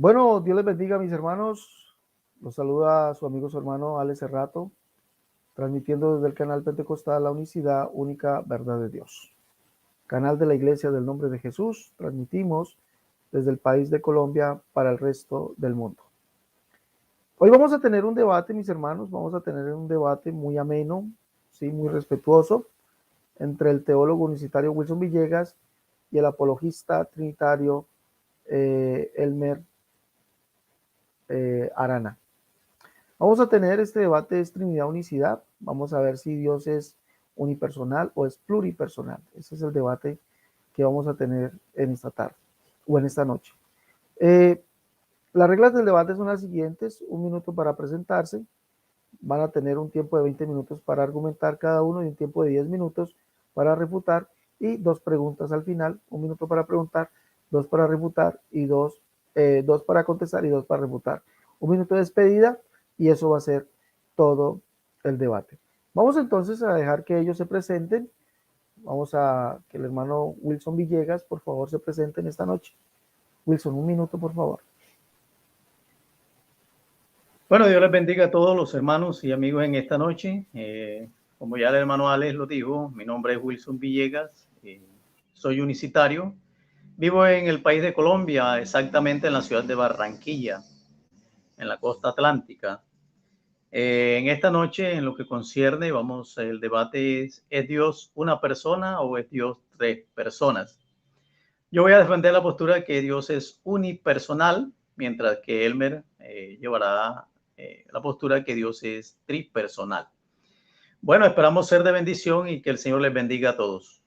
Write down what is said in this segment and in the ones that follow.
Bueno, Dios les bendiga, mis hermanos. Los saluda su amigo, su hermano Alex Cerrato, transmitiendo desde el canal Pentecostal La Unicidad, Única Verdad de Dios. Canal de la Iglesia del Nombre de Jesús. Transmitimos desde el país de Colombia para el resto del mundo. Hoy vamos a tener un debate, mis hermanos. Vamos a tener un debate muy ameno, ¿sí? Muy respetuoso, entre el teólogo universitario Wilson Villegas y el apologista trinitario Elmer Arana. Vamos a tener este debate de Trinidad Unicidad. Vamos a ver si Dios es unipersonal o es pluripersonal. Ese es el debate que vamos a tener en esta tarde o en esta noche. Las reglas del debate son las siguientes: 1 minuto para presentarse, van a tener un tiempo de 20 minutos para argumentar cada uno y un tiempo de 10 minutos para refutar, y 2 preguntas al final: 1 minuto para preguntar, 2 para refutar y 2 para contestar y 2 para refutar. 1 minuto de despedida, y eso va a ser todo el debate. Vamos entonces a dejar que ellos se presenten. Vamos a que el hermano Wilson Villegas, por favor, se presente en esta noche. Wilson, 1 minuto, por favor. Bueno, Dios les bendiga a todos los hermanos y amigos en esta noche. Como ya el hermano Alex lo dijo, mi nombre es Wilson Villegas, soy unicitario, vivo en el país de Colombia, exactamente en la ciudad de Barranquilla, en la costa atlántica. En esta noche, en lo que concierne, el debate ¿es Dios una persona o es Dios 3 personas? Yo voy a defender la postura de que Dios es unipersonal, mientras que Elmer llevará la postura de que Dios es tripersonal. Bueno, esperamos ser de bendición y que el Señor les bendiga a todos.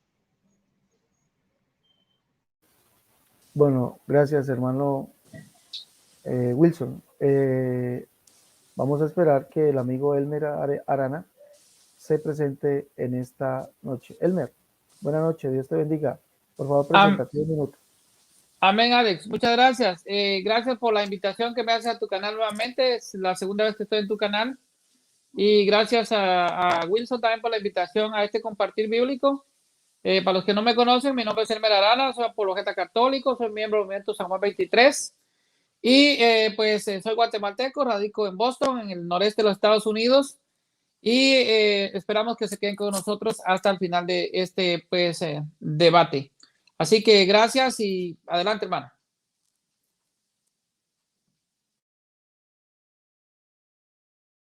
Bueno, gracias, hermano Wilson. Vamos a esperar que el amigo Elmer Arana se presente en esta noche. Elmer, buenas noches, Dios te bendiga. Por favor, preséntate 1 minuto. Amén, Alex. Muchas gracias. Gracias por la invitación que me haces a tu canal nuevamente. Es la segunda vez que estoy en tu canal. Y gracias a Wilson también por la invitación a este compartir bíblico. Para los que no me conocen, mi nombre es Elmer Arana, soy apologeta católico, soy miembro del Movimiento San Juan 23. Y soy guatemalteco, radico en Boston, en el noreste de los Estados Unidos. Y esperamos que se queden con nosotros hasta el final de este debate. Así que gracias y adelante, hermano.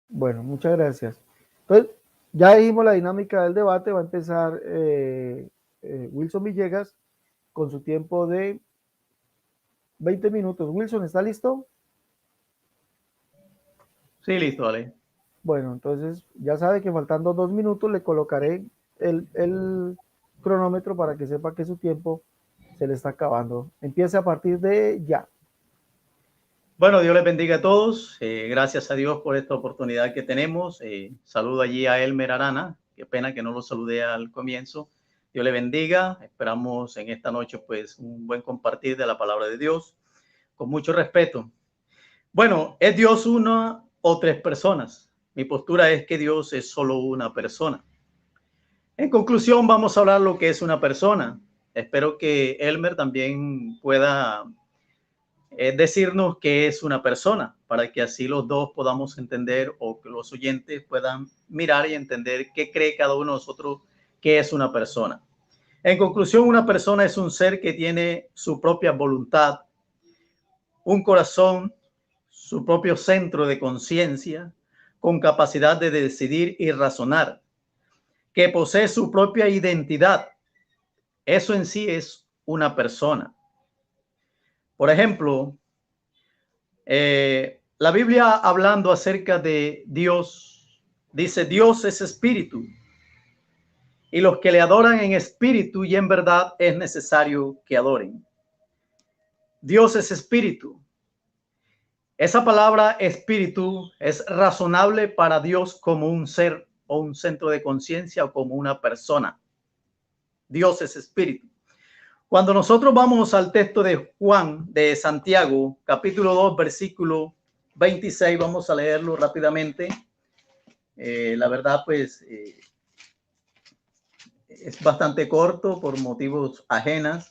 Bueno, muchas gracias. Entonces, ya dijimos la dinámica del debate. Va a empezar Wilson Villegas con su tiempo de 20 minutos. Wilson, ¿está listo? Sí, listo, Ale. Bueno, entonces ya sabe que faltando 2 minutos le colocaré el cronómetro para que sepa que su tiempo se le está acabando. Empiece a partir de ya. Bueno, Dios les bendiga a todos. Gracias a Dios por esta oportunidad que tenemos. Saludo allí a Elmer Arana. Qué pena que no lo saludé al comienzo. Dios le bendiga. Esperamos en esta noche pues un buen compartir de la palabra de Dios con mucho respeto. Bueno, ¿es Dios una o 3 personas? Mi postura es que Dios es solo una persona. En conclusión, vamos a hablar lo que es una persona. Espero que Elmer también pueda decirnos qué es una persona, para que así los dos podamos entender, o que los oyentes puedan mirar y entender qué cree cada uno de nosotros que es una persona. En conclusión, una persona es un ser que tiene su propia voluntad, un corazón, su propio centro de conciencia, con capacidad de decidir y razonar, que posee su propia identidad. Eso en sí es una persona. Por ejemplo, la Biblia, hablando acerca de Dios, dice: Dios es espíritu, y los que le adoran en espíritu y en verdad es necesario que adoren. Dios es espíritu. Esa palabra espíritu es razonable para Dios como un ser o un centro de conciencia o como una persona. Dios es espíritu. Cuando nosotros vamos al texto de Juan, de Santiago, capítulo 2, versículo 26, vamos a leerlo rápidamente. La verdad, pues, es bastante corto por motivos ajenos.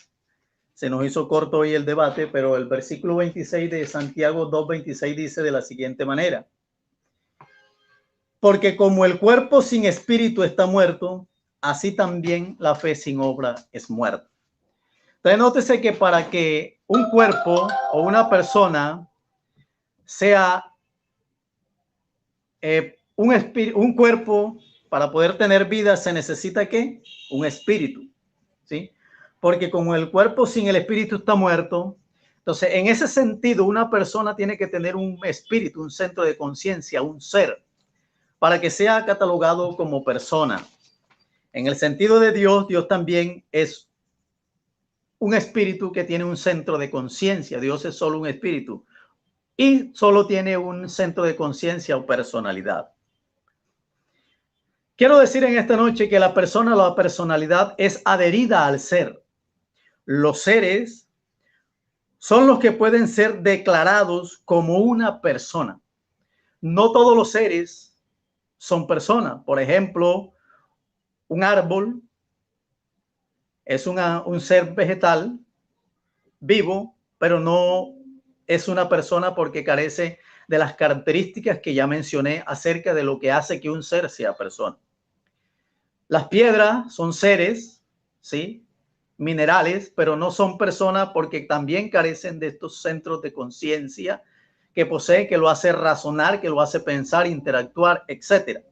Se nos hizo corto hoy el debate, pero el versículo 26 de Santiago 2:26 dice de la siguiente manera: porque como el cuerpo sin espíritu está muerto, así también la fe sin obra es muerta. Entonces, nótese que para que un cuerpo o una persona sea un cuerpo, para poder tener vida se necesita ¿qué? Un espíritu, ¿sí? Porque como el cuerpo sin el espíritu está muerto, entonces en ese sentido una persona tiene que tener un espíritu, un centro de conciencia, un ser, para que sea catalogado como persona. En el sentido de Dios, Dios también es un espíritu que tiene un centro de conciencia. Dios es solo un espíritu y solo tiene un centro de conciencia o personalidad. Quiero decir en esta noche que la persona, la personalidad es adherida al ser. Los seres son los que pueden ser declarados como una persona. No todos los seres son personas. Por ejemplo, un árbol es un ser vegetal vivo, pero no es una persona porque carece de las características que ya mencioné acerca de lo que hace que un ser sea persona. Las piedras son seres, ¿sí? Minerales, pero no son personas porque también carecen de estos centros de conciencia que posee, que lo hace razonar, que lo hace pensar, interactuar, etcétera.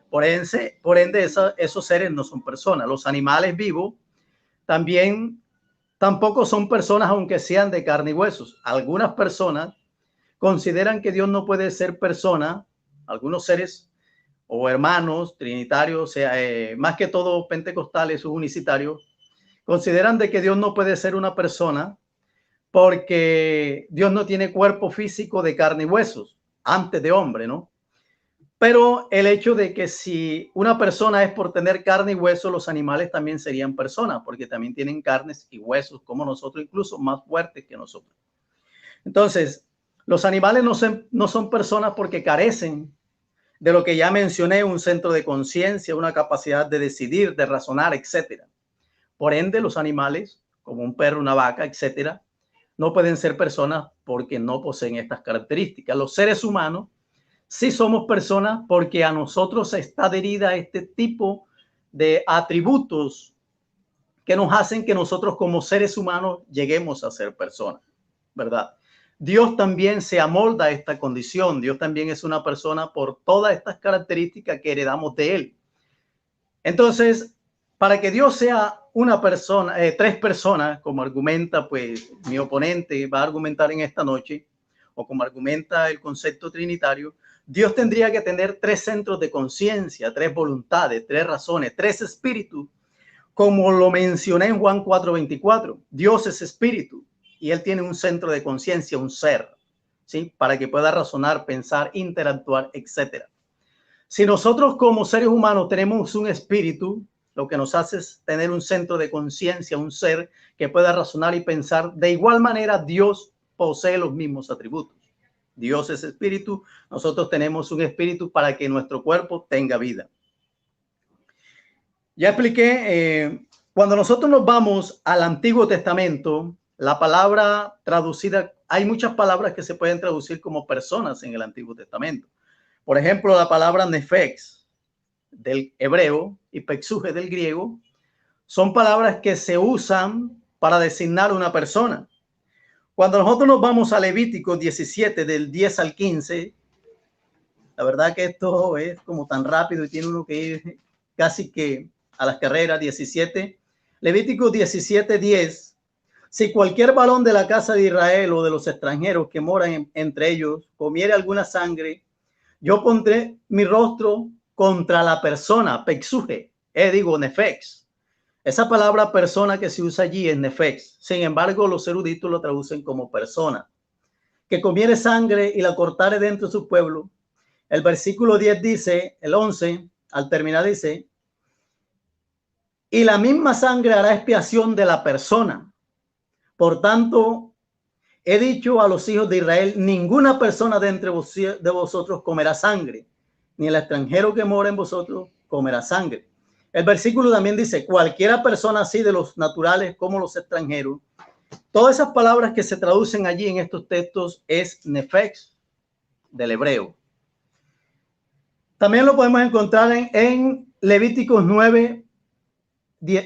Por ende esos seres no son personas. Los animales vivos tampoco son personas, aunque sean de carne y huesos. Algunas personas consideran que Dios no puede ser persona, algunos seres o hermanos trinitarios, más que todo pentecostales o unicitarios, consideran de que Dios no puede ser una persona porque Dios no tiene cuerpo físico de carne y huesos, antes de hombre, ¿no? Pero el hecho de que si una persona es por tener carne y huesos, los animales también serían personas, porque también tienen carnes y huesos como nosotros, incluso más fuertes que nosotros. Entonces, los animales no son personas porque carecen de lo que ya mencioné, un centro de conciencia, una capacidad de decidir, de razonar, etcétera. Por ende, los animales, como un perro, una vaca, etcétera, no pueden ser personas porque no poseen estas características. Los seres humanos sí somos personas porque a nosotros está adherida este tipo de atributos que nos hacen que nosotros como seres humanos lleguemos a ser personas, ¿verdad? Dios también se amolda a esta condición. Dios también es una persona por todas estas características que heredamos de él. Entonces, para que Dios sea una persona, tres personas, como argumenta pues mi oponente va a argumentar en esta noche, o como argumenta el concepto trinitario, Dios tendría que tener tres centros de conciencia, tres voluntades, tres razones, tres espíritus, como lo mencioné en Juan 4:24. Dios es espíritu y él tiene un centro de conciencia, un ser, ¿sí? Para que pueda razonar, pensar, interactuar, etcétera. Si nosotros como seres humanos tenemos un espíritu, lo que nos hace es tener un centro de conciencia, un ser que pueda razonar y pensar. De igual manera, Dios posee los mismos atributos. Dios es espíritu, nosotros tenemos un espíritu para que nuestro cuerpo tenga vida. Ya expliqué, cuando nosotros nos vamos al Antiguo Testamento, la palabra traducida, hay muchas palabras que se pueden traducir como personas en el Antiguo Testamento. Por ejemplo, la palabra nefex del hebreo y pexuje del griego son palabras que se usan para designar una persona. Cuando nosotros nos vamos a Levítico 17 del 10 al 15, la verdad que esto es como tan rápido y tiene uno que ir casi que a las carreras. 17, Levítico 17:10. Si cualquier varón de la casa de Israel o de los extranjeros que moran entre ellos comiere alguna sangre, yo pondré mi rostro contra la persona, pexuje, nefex. Esa palabra persona que se usa allí es nefex. Sin embargo, los eruditos lo traducen como persona. Que comiere sangre y la cortare dentro de su pueblo. El versículo 10 dice, el 11, al terminar dice, y la misma sangre hará expiación de la persona. Por tanto, he dicho a los hijos de Israel, ninguna persona de entre vosotros comerá sangre, ni el extranjero que mora en vosotros comerá sangre. El versículo también dice, cualquiera persona así de los naturales como los extranjeros, Todas esas palabras que se traducen allí en estos textos es nefex del hebreo. También lo podemos encontrar en Levíticos 9,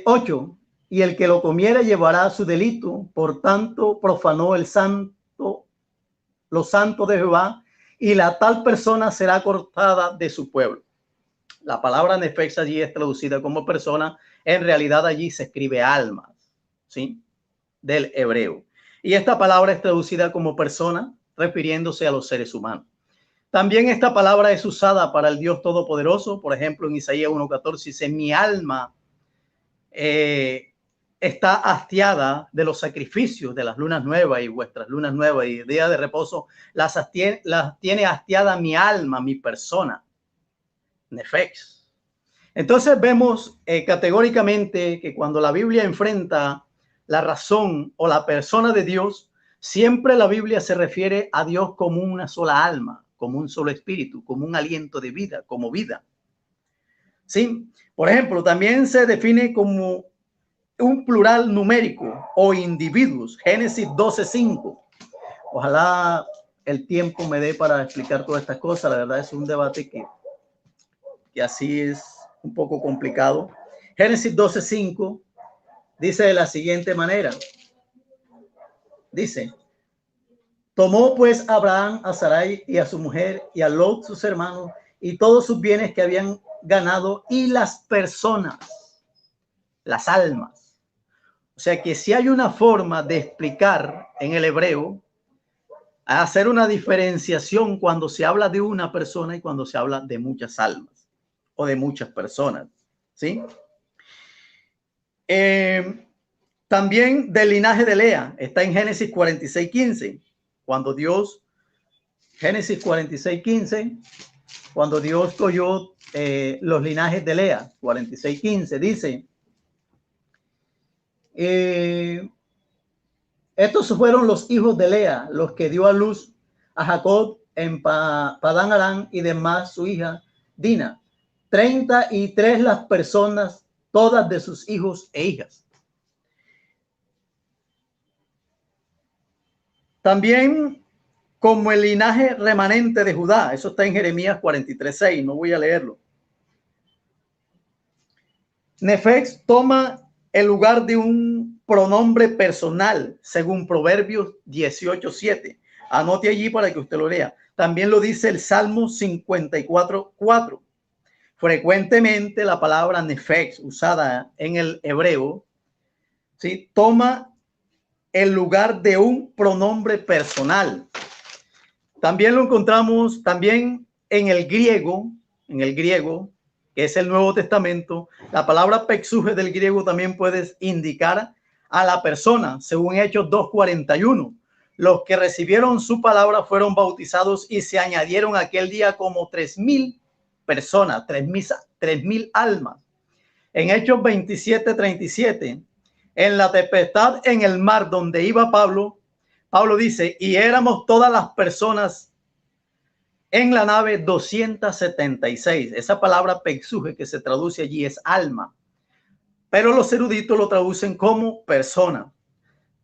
8. Y el que lo comiere llevará su delito, por tanto profanó lo santo de Jehová, y la tal persona será cortada de su pueblo. La palabra nefex allí es traducida como persona, en realidad allí se escribe almas, ¿sí? Del hebreo. Y esta palabra es traducida como persona, refiriéndose a los seres humanos. También esta palabra es usada para el Dios Todopoderoso. Por ejemplo, en Isaías 1:14 dice, mi alma está hastiada de los sacrificios de las lunas nuevas y vuestras lunas nuevas y día de reposo, las tiene hastiada mi alma, mi persona. Nefex. Entonces vemos categóricamente que cuando la Biblia enfrenta la razón o la persona de Dios, siempre la Biblia se refiere a Dios como una sola alma, como un solo espíritu, como un aliento de vida, como vida. ¿Sí? Por ejemplo, también se define como un plural numérico o individuos. Génesis 12:5. Ojalá el tiempo me dé para explicar todas estas cosas. La verdad es un debate que así es un poco complicado. Génesis 12:5 dice de la siguiente manera. Dice, tomó pues Abraham a Sarai y a su mujer y a Lot sus hermanos y todos sus bienes que habían ganado y las personas, las almas. O sea que si hay una forma de explicar en el hebreo, hacer una diferenciación cuando se habla de una persona y cuando se habla de muchas almas o de muchas personas, ¿sí? También del linaje de Lea, está en Génesis 46:15, cuando Dios, Génesis 46:15, cuando Dios cogió los linajes de Lea, 46:15, dice, estos fueron los hijos de Lea, los que dio a luz a Jacob en Padán Aram y demás su hija Dina, 33 las personas, todas de sus hijos e hijas. También como el linaje remanente de Judá, eso está en Jeremías 43:6, no voy a leerlo. Nefex toma el lugar de un pronombre personal, según Proverbios 18:7. Anote allí para que usted lo lea. También lo dice el Salmo 54:4. Frecuentemente la palabra nefex usada en el hebreo, ¿sí?, toma el lugar de un pronombre personal. También lo encontramos también en el griego, que es el Nuevo Testamento. La palabra pexuje del griego también puede indicar a la persona, según Hechos 2:41. Los que recibieron su palabra fueron bautizados y se añadieron aquel día como 3,000 personas, 3,000 almas. En Hechos 27:37, en la tempestad en el mar donde iba Pablo dice, y éramos todas las personas en la nave 276. Esa palabra pexuje que se traduce allí es alma, pero los eruditos lo traducen como persona.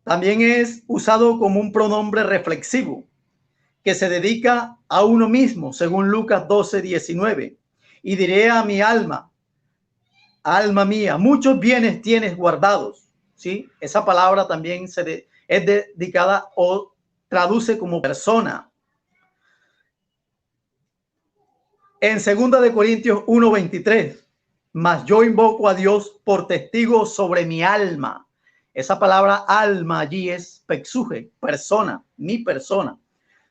También es usado como un pronombre reflexivo que se dedica a uno mismo, según Lucas 12:19. Y diré a mi alma, alma mía, muchos bienes tienes guardados. ¿Sí? Esa palabra también es dedicada o traduce como persona. En 2 de Corintios 1:23, mas yo invoco a Dios por testigo sobre mi alma. Esa palabra alma allí es pexuje, persona, mi persona.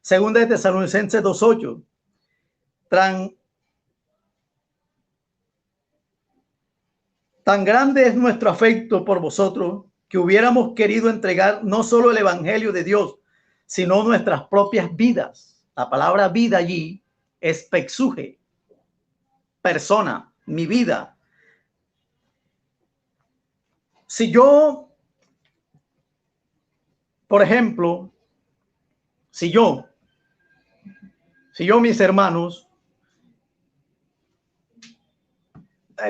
2 de Tesalonicenses 2:8, tan grande es nuestro afecto por vosotros que hubiéramos querido entregar no solo el evangelio de Dios, sino nuestras propias vidas. La palabra vida allí es pexuje, persona, mi vida. Si yo, por ejemplo, si yo, mis hermanos,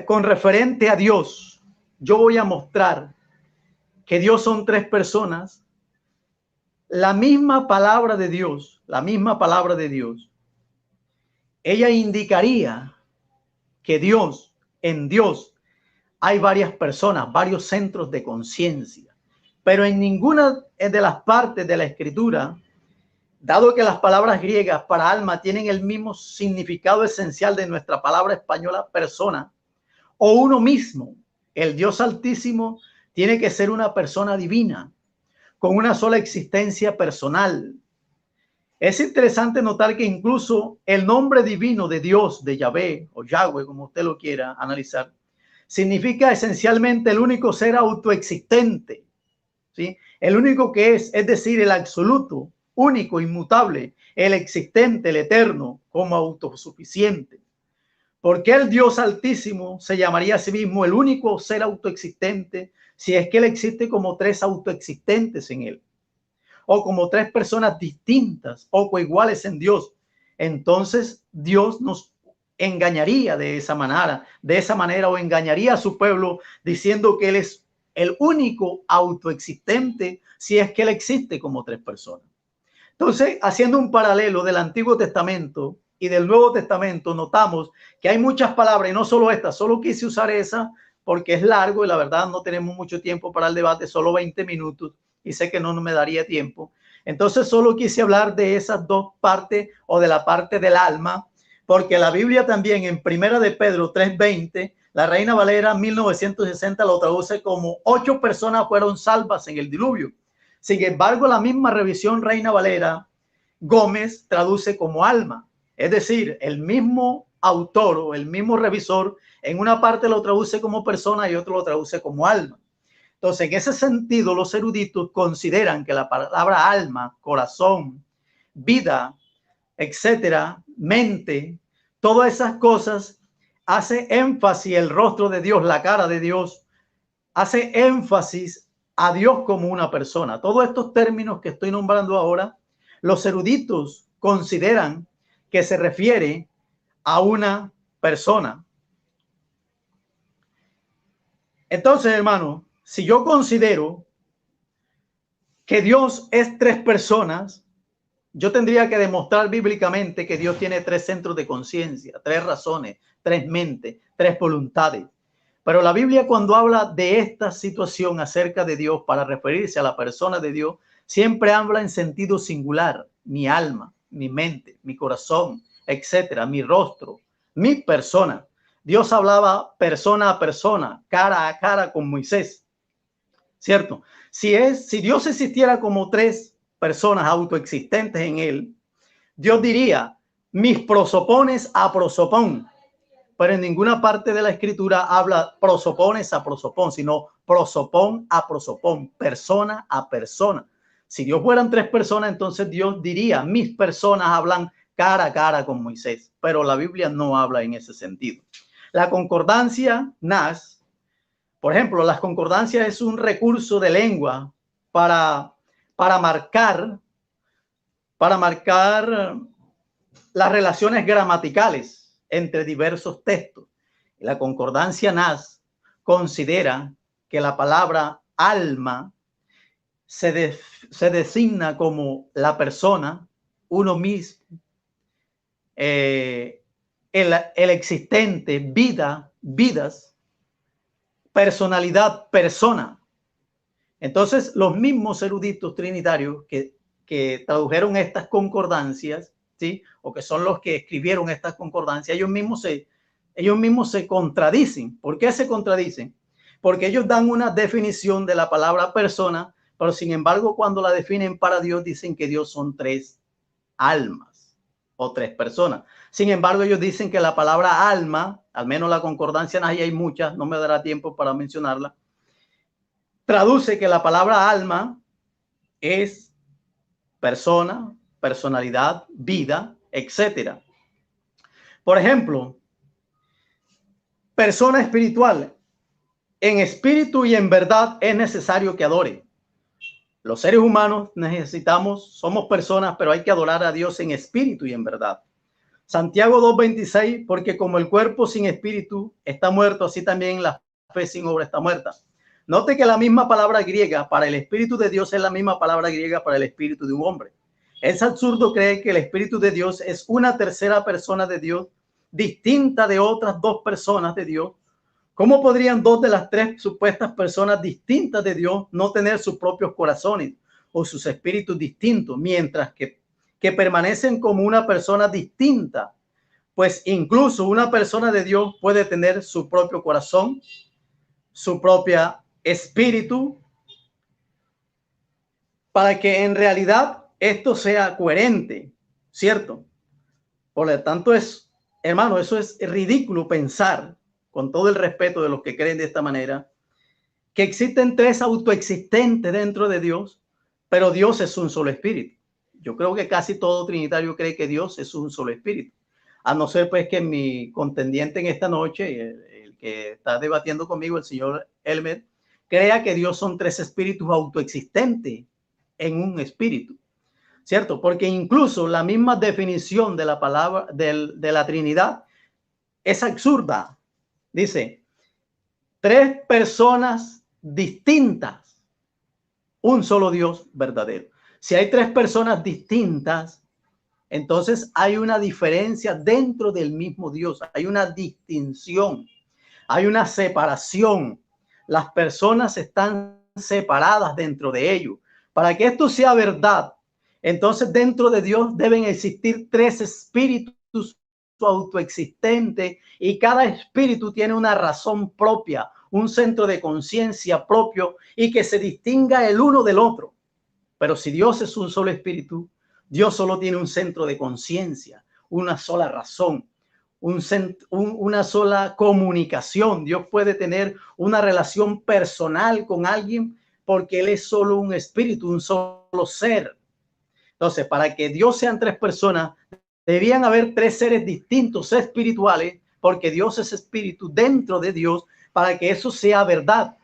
con referente a Dios, yo voy a mostrar que Dios son tres personas, la misma palabra de Dios, ella indicaría que en Dios hay varias personas, varios centros de conciencia, pero en ninguna de las partes de la escritura, dado que las palabras griegas para alma tienen el mismo significado esencial de nuestra palabra española persona o uno mismo, el Dios Altísimo tiene que ser una persona divina con una sola existencia personal. Es interesante notar que incluso el nombre divino de Dios, de Yahvé o Yahweh, como usted lo quiera analizar, significa esencialmente el único ser autoexistente, ¿sí? El único que es decir, el absoluto, único, inmutable, el existente, el eterno, como autosuficiente. ¿Por qué el Dios Altísimo se llamaría a sí mismo el único ser autoexistente si es que él existe como tres autoexistentes en él? O como tres personas distintas o coiguales en Dios? Entonces Dios nos engañaría de esa manera o engañaría a su pueblo diciendo que él es el único autoexistente si es que él existe como tres personas. Entonces, haciendo un paralelo del Antiguo Testamento y del Nuevo Testamento, notamos que hay muchas palabras y no solo esta, solo quise usar esa porque es largo y la verdad no tenemos mucho tiempo para el debate, solo 20 minutos y sé que no me daría tiempo. Entonces solo quise hablar de esas dos partes o de la parte del alma, porque la Biblia también en Primera de Pedro 3:20, la Reina Valera 1960 lo traduce como 8 personas fueron salvas en el diluvio. Sin embargo, la misma revisión Reina Valera Gómez traduce como alma. Es decir, el mismo autor o el mismo revisor en una parte lo traduce como persona y otro lo traduce como alma. Entonces, en ese sentido, los eruditos consideran que la palabra alma, corazón, vida, etcétera, mente, todas esas cosas hace énfasis el rostro de Dios, la cara de Dios, hace énfasis a Dios como una persona. Todos estos términos que estoy nombrando ahora, los eruditos consideran que se refiere a una persona. Entonces, hermano, si yo considero que Dios es tres personas, yo tendría que demostrar bíblicamente que Dios tiene tres centros de conciencia, tres razones, tres mentes, tres voluntades. Pero la Biblia, cuando habla de esta situación acerca de Dios para referirse a la persona de Dios, siempre habla en sentido singular: mi alma, mi mente, mi corazón, etcétera, mi rostro, mi persona. Dios hablaba persona a persona, cara a cara con Moisés, ¿cierto? Si Dios existiera como tres personas autoexistentes en él, Dios diría mis prosopones a prosopón. Pero en ninguna parte de la escritura habla prosopones a prosopón, sino prosopón a prosopón, persona a persona. Si Dios fueran tres personas, entonces Dios diría, mis personas hablan cara a cara con Moisés, pero la Biblia no habla en ese sentido. La concordancia NAS, por ejemplo, las concordancias es un recurso de lengua para marcar las relaciones gramaticales entre diversos textos. La concordancia NAS considera que la palabra alma se designa como la persona, uno mismo, el existente, vida, vidas, personalidad, persona. Entonces, los mismos eruditos trinitarios que tradujeron estas concordancias, ¿sí? O que son los que escribieron estas concordancias, ellos mismos se contradicen. ¿Por qué se contradicen? Porque ellos dan una definición de la palabra persona, pero sin embargo, cuando la definen para Dios, dicen que Dios son tres almas o tres personas. Sin embargo, ellos dicen que la palabra alma, al menos la concordancia, ahí hay muchas, no me dará tiempo para mencionarla, traduce que la palabra alma es persona, personalidad, vida, etcétera. Por ejemplo, persona espiritual. En espíritu y en verdad es necesario que adore. Los seres humanos somos personas, pero hay que adorar a Dios en espíritu y en verdad. Santiago 2:26, porque como el cuerpo sin espíritu está muerto, así también la fe sin obra está muerta. Note que la misma palabra griega para el Espíritu de Dios es la misma palabra griega para el Espíritu de un hombre. Es absurdo creer que el Espíritu de Dios es una tercera persona de Dios, distinta de otras dos personas de Dios. ¿Cómo podrían dos de las tres supuestas personas distintas de Dios no tener sus propios corazones o sus espíritus distintos, mientras que permanecen como una persona distinta? Pues incluso una persona de Dios puede tener su propio corazón, su propia espíritu, para que en realidad esto sea coherente, ¿cierto? Por lo tanto, hermano, eso es ridículo pensar, con todo el respeto de los que creen de esta manera, que existen tres autoexistentes dentro de Dios, pero Dios es un solo espíritu. Yo creo que casi todo trinitario cree que Dios es un solo espíritu. A no ser pues que mi contendiente en esta noche, el que está debatiendo conmigo, el señor Elmer, crea que Dios son tres espíritus autoexistentes en un espíritu, ¿cierto? Porque incluso la misma definición de la palabra de la Trinidad es absurda. Dice, tres personas distintas, un solo Dios verdadero. Si hay tres personas distintas, entonces hay una diferencia dentro del mismo Dios, hay una distinción, hay una separación. Las personas están separadas dentro de ellos. Para que esto sea verdad, entonces dentro de Dios deben existir tres espíritus autoexistentes y cada espíritu tiene una razón propia, un centro de conciencia propio y que se distinga el uno del otro. Pero si Dios es un solo espíritu, Dios solo tiene un centro de conciencia, una sola razón, una sola comunicación. Dios puede tener una relación personal con alguien porque Él es solo un espíritu, un solo ser. Entonces, para que Dios sean tres personas, debían haber tres seres distintos espirituales, porque Dios es espíritu dentro de Dios, para que eso sea verdad,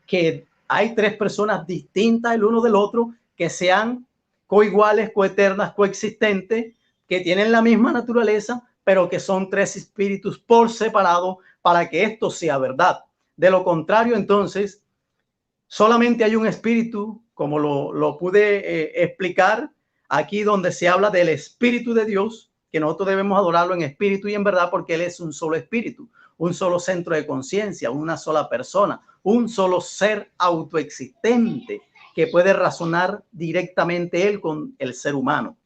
que hay tres personas distintas el uno del otro, que sean coiguales, coeternas, coexistentes, que tienen la misma naturaleza, pero que son tres espíritus por separado para que esto sea verdad. De lo contrario, entonces, solamente hay un espíritu, como lo pude explicar aquí, donde se habla del Espíritu de Dios, que nosotros debemos adorarlo en espíritu y en verdad, porque Él es un solo espíritu, un solo centro de conciencia, una sola persona, un solo ser autoexistente que puede razonar directamente Él con el ser humano.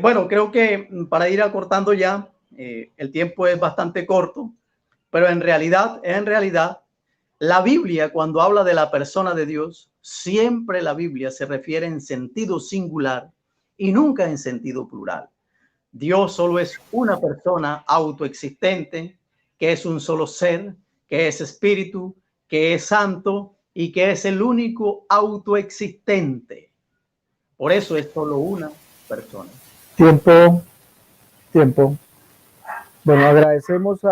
Bueno, creo que para ir acortando ya, el tiempo es bastante corto, pero en realidad, la Biblia, cuando habla de la persona de Dios, siempre la Biblia se refiere en sentido singular y nunca en sentido plural. Dios solo es una persona autoexistente, que es un solo ser, que es espíritu, que es santo y que es el único autoexistente. Por eso es solo una persona. Tiempo. Bueno, agradecemos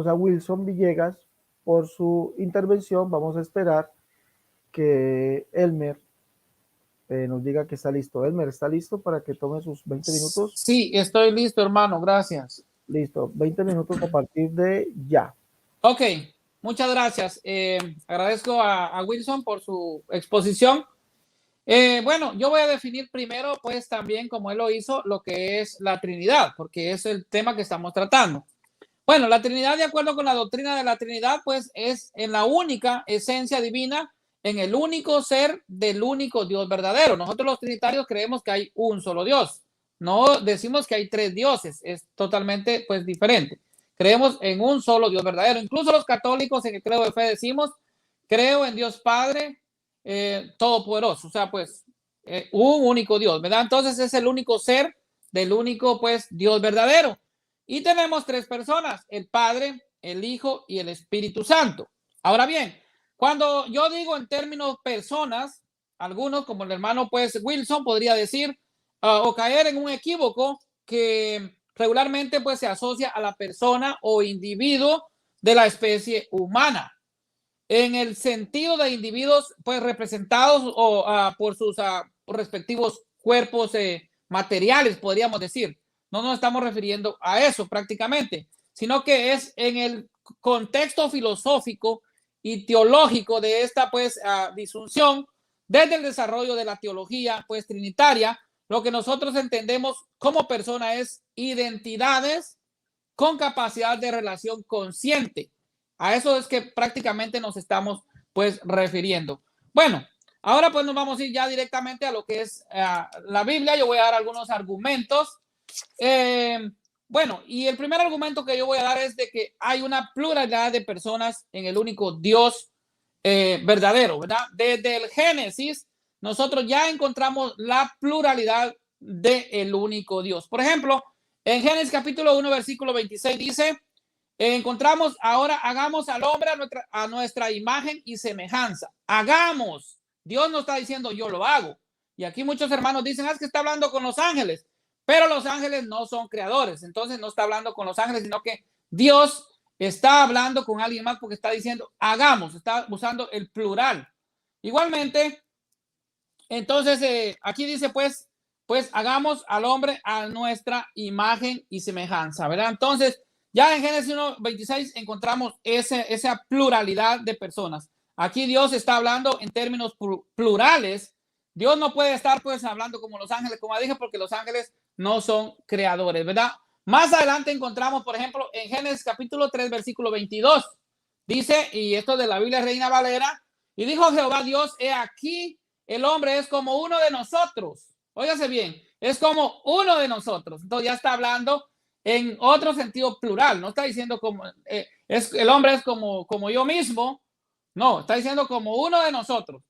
a Wilson Villegas por su intervención. Vamos a esperar que Elmer nos diga que está listo. Elmer, ¿está listo para que tome sus 20 minutos? Sí, estoy listo, hermano. Gracias. Listo, 20 minutos a partir de ya. Ok, muchas gracias. Agradezco a Wilson por su exposición. Bueno, yo voy a definir primero, pues también como él lo hizo, lo que es la Trinidad, porque es el tema que estamos tratando. Bueno, la Trinidad, de acuerdo con la doctrina de la Trinidad, pues es en la única esencia divina, en el único ser del único Dios verdadero. Nosotros los trinitarios creemos que hay un solo Dios. No decimos que hay tres dioses, es totalmente pues diferente. Creemos en un solo Dios verdadero. Incluso los católicos en el credo de fe decimos, creo en Dios Padre todopoderoso, o sea, pues un único Dios, ¿verdad? Entonces es el único ser del único pues Dios verdadero. Y tenemos tres personas, el Padre, el Hijo y el Espíritu Santo. Ahora bien, cuando yo digo en términos personas, algunos como el hermano pues Wilson podría decir o caer en un equívoco que regularmente pues se asocia a la persona o individuo de la especie humana, en el sentido de individuos pues representados por sus respectivos cuerpos materiales, podríamos decir. No nos estamos refiriendo a eso prácticamente, sino que es en el contexto filosófico y teológico de esta pues disyunción desde el desarrollo de la teología pues trinitaria. Lo que nosotros entendemos como persona es identidades con capacidad de relación consciente. A eso es que prácticamente nos estamos pues refiriendo. Bueno, ahora pues nos vamos a ir ya directamente a lo que es la Biblia. Yo voy a dar algunos argumentos. Bueno, y el primer argumento que yo voy a dar es de que hay una pluralidad de personas en el único Dios verdadero, ¿verdad? Desde el Génesis, nosotros ya encontramos la pluralidad del único Dios. Por ejemplo, en Génesis capítulo 1, versículo 26 dice, encontramos ahora, hagamos al hombre a nuestra imagen y semejanza. Hagamos. Dios no está diciendo yo lo hago. Y aquí muchos hermanos dicen, es que está hablando con los ángeles. Pero los ángeles no son creadores, entonces no está hablando con los ángeles, sino que Dios está hablando con alguien más porque está diciendo hagamos, está usando el plural. Igualmente, entonces aquí dice pues hagamos al hombre a nuestra imagen y semejanza, ¿verdad? Entonces ya en Génesis 1:26 encontramos esa pluralidad de personas. Aquí Dios está hablando en términos plurales. Dios no puede estar pues hablando como los ángeles, como dije, porque los ángeles no son creadores, ¿verdad? Más adelante encontramos, por ejemplo, en Génesis capítulo 3, versículo 22, dice, y esto de la Biblia Reina Valera, y dijo Jehová Dios, he aquí, el hombre es como uno de nosotros. Óigase bien, es como uno de nosotros. Entonces ya está hablando en otro sentido plural, no está diciendo como, el hombre es como yo mismo, no, está diciendo como uno de nosotros.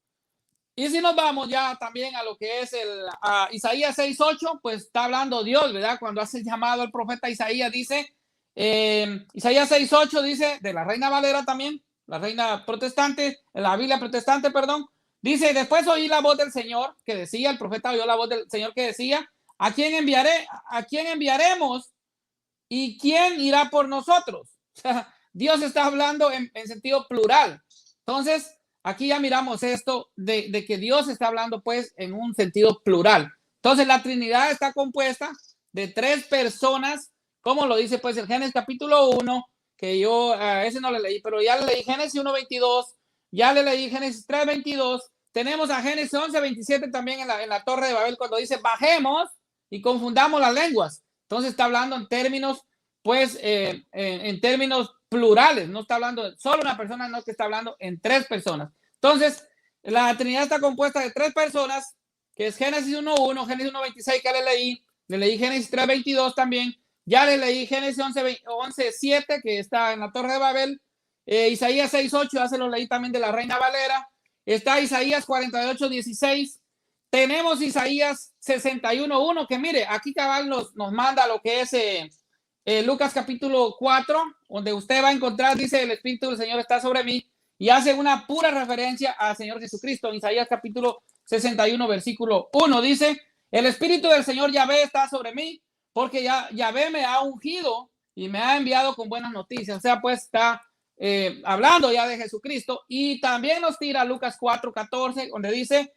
Y si nos vamos ya también a lo que es Isaías 6:8, pues está hablando Dios, ¿verdad? Cuando hace el llamado al profeta Isaías, dice, Isaías 6:8 dice, de la Reina Valera también, la Reina Protestante, la Biblia Protestante, perdón, dice, después oí la voz del Señor que decía, el profeta oyó la voz del Señor que decía, ¿a quién enviaremos y quién irá por nosotros? O sea, Dios está hablando en sentido plural. Entonces, aquí ya miramos esto de que Dios está hablando pues en un sentido plural. Entonces la Trinidad está compuesta de tres personas, como lo dice pues el Génesis capítulo 1, que yo ese no le leí, pero ya le leí Génesis 1:22, ya le leí Génesis 3:22, tenemos a Génesis 11:27 también en la Torre de Babel cuando dice bajemos y confundamos las lenguas. Entonces está hablando en términos pues en términos plurales, no está hablando de solo una persona, no que está hablando en tres personas. Entonces, la Trinidad está compuesta de tres personas, que es Génesis 1:1, Génesis 1:26 que le leí Génesis 3:22 también, ya le leí Génesis 11:7 que está en la Torre de Babel, Isaías 6:8, ya se lo leí también de la Reina Valera, está Isaías 48:16, tenemos Isaías 61:1, que mire, aquí cabal nos manda lo que es Lucas capítulo 4, donde usted va a encontrar, dice, el Espíritu del Señor está sobre mí, y hace una pura referencia al Señor Jesucristo. En Isaías capítulo 61, versículo 1, dice, el Espíritu del Señor Yahvé está sobre mí, porque Yahvé me ha ungido y me ha enviado con buenas noticias. O sea, pues está hablando ya de Jesucristo. Y también nos tira Lucas 4:14, donde dice,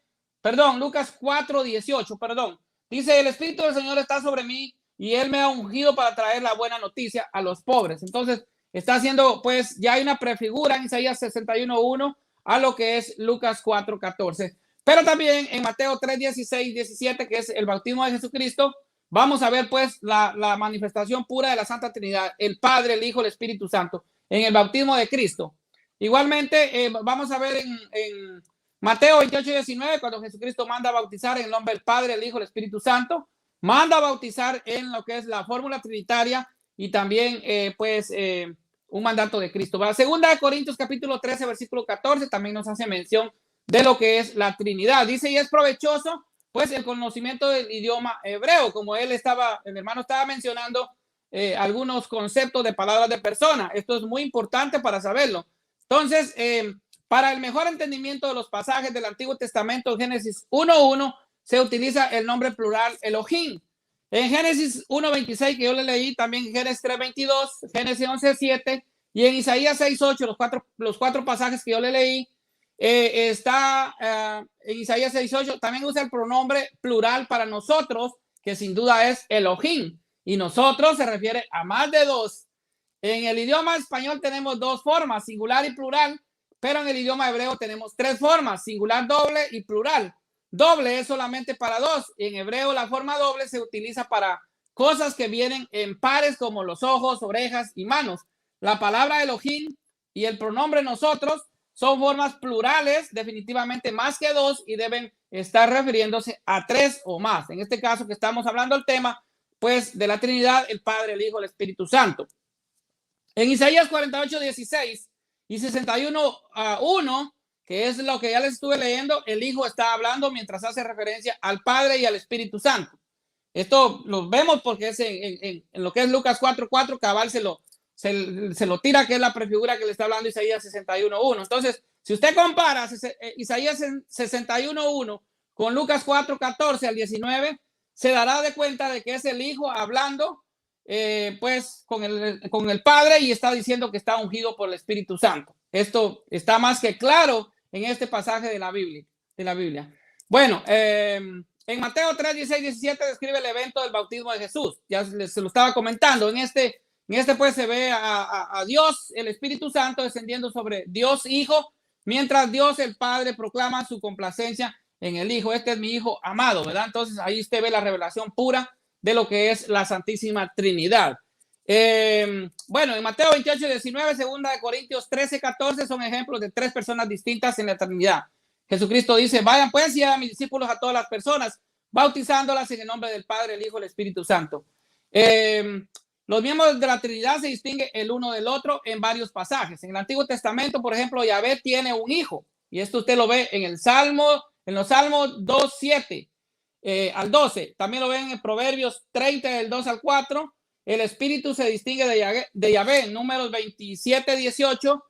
Lucas 4:18, dice, el Espíritu del Señor está sobre mí, y él me ha ungido para traer la buena noticia a los pobres. Entonces, está haciendo, pues, ya hay una prefigura en Isaías 61:1 a lo que es Lucas 4:14. Pero también en Mateo 3:16-17, que es el bautismo de Jesucristo, vamos a ver, pues, la manifestación pura de la Santa Trinidad, el Padre, el Hijo, el Espíritu Santo, en el bautismo de Cristo. Igualmente, vamos a ver en Mateo 28:19, cuando Jesucristo manda a bautizar en el nombre del Padre, el Hijo, el Espíritu Santo, manda a bautizar en lo que es la fórmula trinitaria y también un mandato de Cristo. Segunda de Corintios capítulo 13 versículo 14 también nos hace mención de lo que es la Trinidad. Dice, y es provechoso pues el conocimiento del idioma hebreo, como el hermano estaba mencionando algunos conceptos de palabras de persona. Esto es muy importante para saberlo. Entonces, para el mejor entendimiento de los pasajes del Antiguo Testamento, Génesis 1:1, se utiliza el nombre plural Elohim. En Génesis 1:26 que yo le leí, también en Génesis 3:22, Génesis 11:7 y en Isaías 6:8, los cuatro pasajes que yo le leí, está en Isaías 6:8, también usa el pronombre plural para nosotros, que sin duda es Elohim, y nosotros se refiere a más de dos. En el idioma español tenemos dos formas, singular y plural, pero en el idioma hebreo tenemos tres formas, singular doble y plural. Doble es solamente para dos. En hebreo la forma doble se utiliza para cosas que vienen en pares como los ojos, orejas y manos. La palabra Elohim y el pronombre nosotros son formas plurales, definitivamente más que dos, y deben estar refiriéndose a tres o más. En este caso que estamos hablando del tema, pues de la Trinidad, el Padre, el Hijo, el Espíritu Santo. En Isaías 48, 16 y 61, 1, que es lo que ya les estuve leyendo, el Hijo está hablando mientras hace referencia al Padre y al Espíritu Santo. Esto lo vemos porque es en lo que es Lucas 4:4, cabal se lo tira, que es la prefigura que le está hablando Isaías 61:1. Entonces, si usted compara Isaías 61:1 con Lucas 4:14 al 19, se dará de cuenta de que es el Hijo hablando pues con el Padre, y está diciendo que está ungido por el Espíritu Santo. Esto está más que claro en este pasaje de la Biblia. Bueno, en Mateo 3, 16, 17 describe el evento del bautismo de Jesús. Ya se lo estaba comentando. En este pues se ve a Dios, el Espíritu Santo, descendiendo sobre Dios Hijo, mientras Dios el Padre proclama su complacencia en el Hijo. Este es mi Hijo amado, ¿verdad? Entonces ahí usted ve la revelación pura de lo que es la Santísima Trinidad. Bueno, en Mateo 28, 19, 2 Corintios 13, 14 son ejemplos de tres personas distintas en la Trinidad. Jesucristo dice, vayan pues y hagan mis discípulos a todas las personas, bautizándolas en el nombre del Padre, el Hijo y el Espíritu Santo. Los miembros de la Trinidad se distinguen el uno del otro en varios pasajes. En el Antiguo Testamento, por ejemplo, Yahvé tiene un hijo, y esto usted lo ve en los Salmos 2, 7 al 12. También lo ven en Proverbios 30, del 2 al 4. El Espíritu se distingue de Yahvé en Números 27, 18.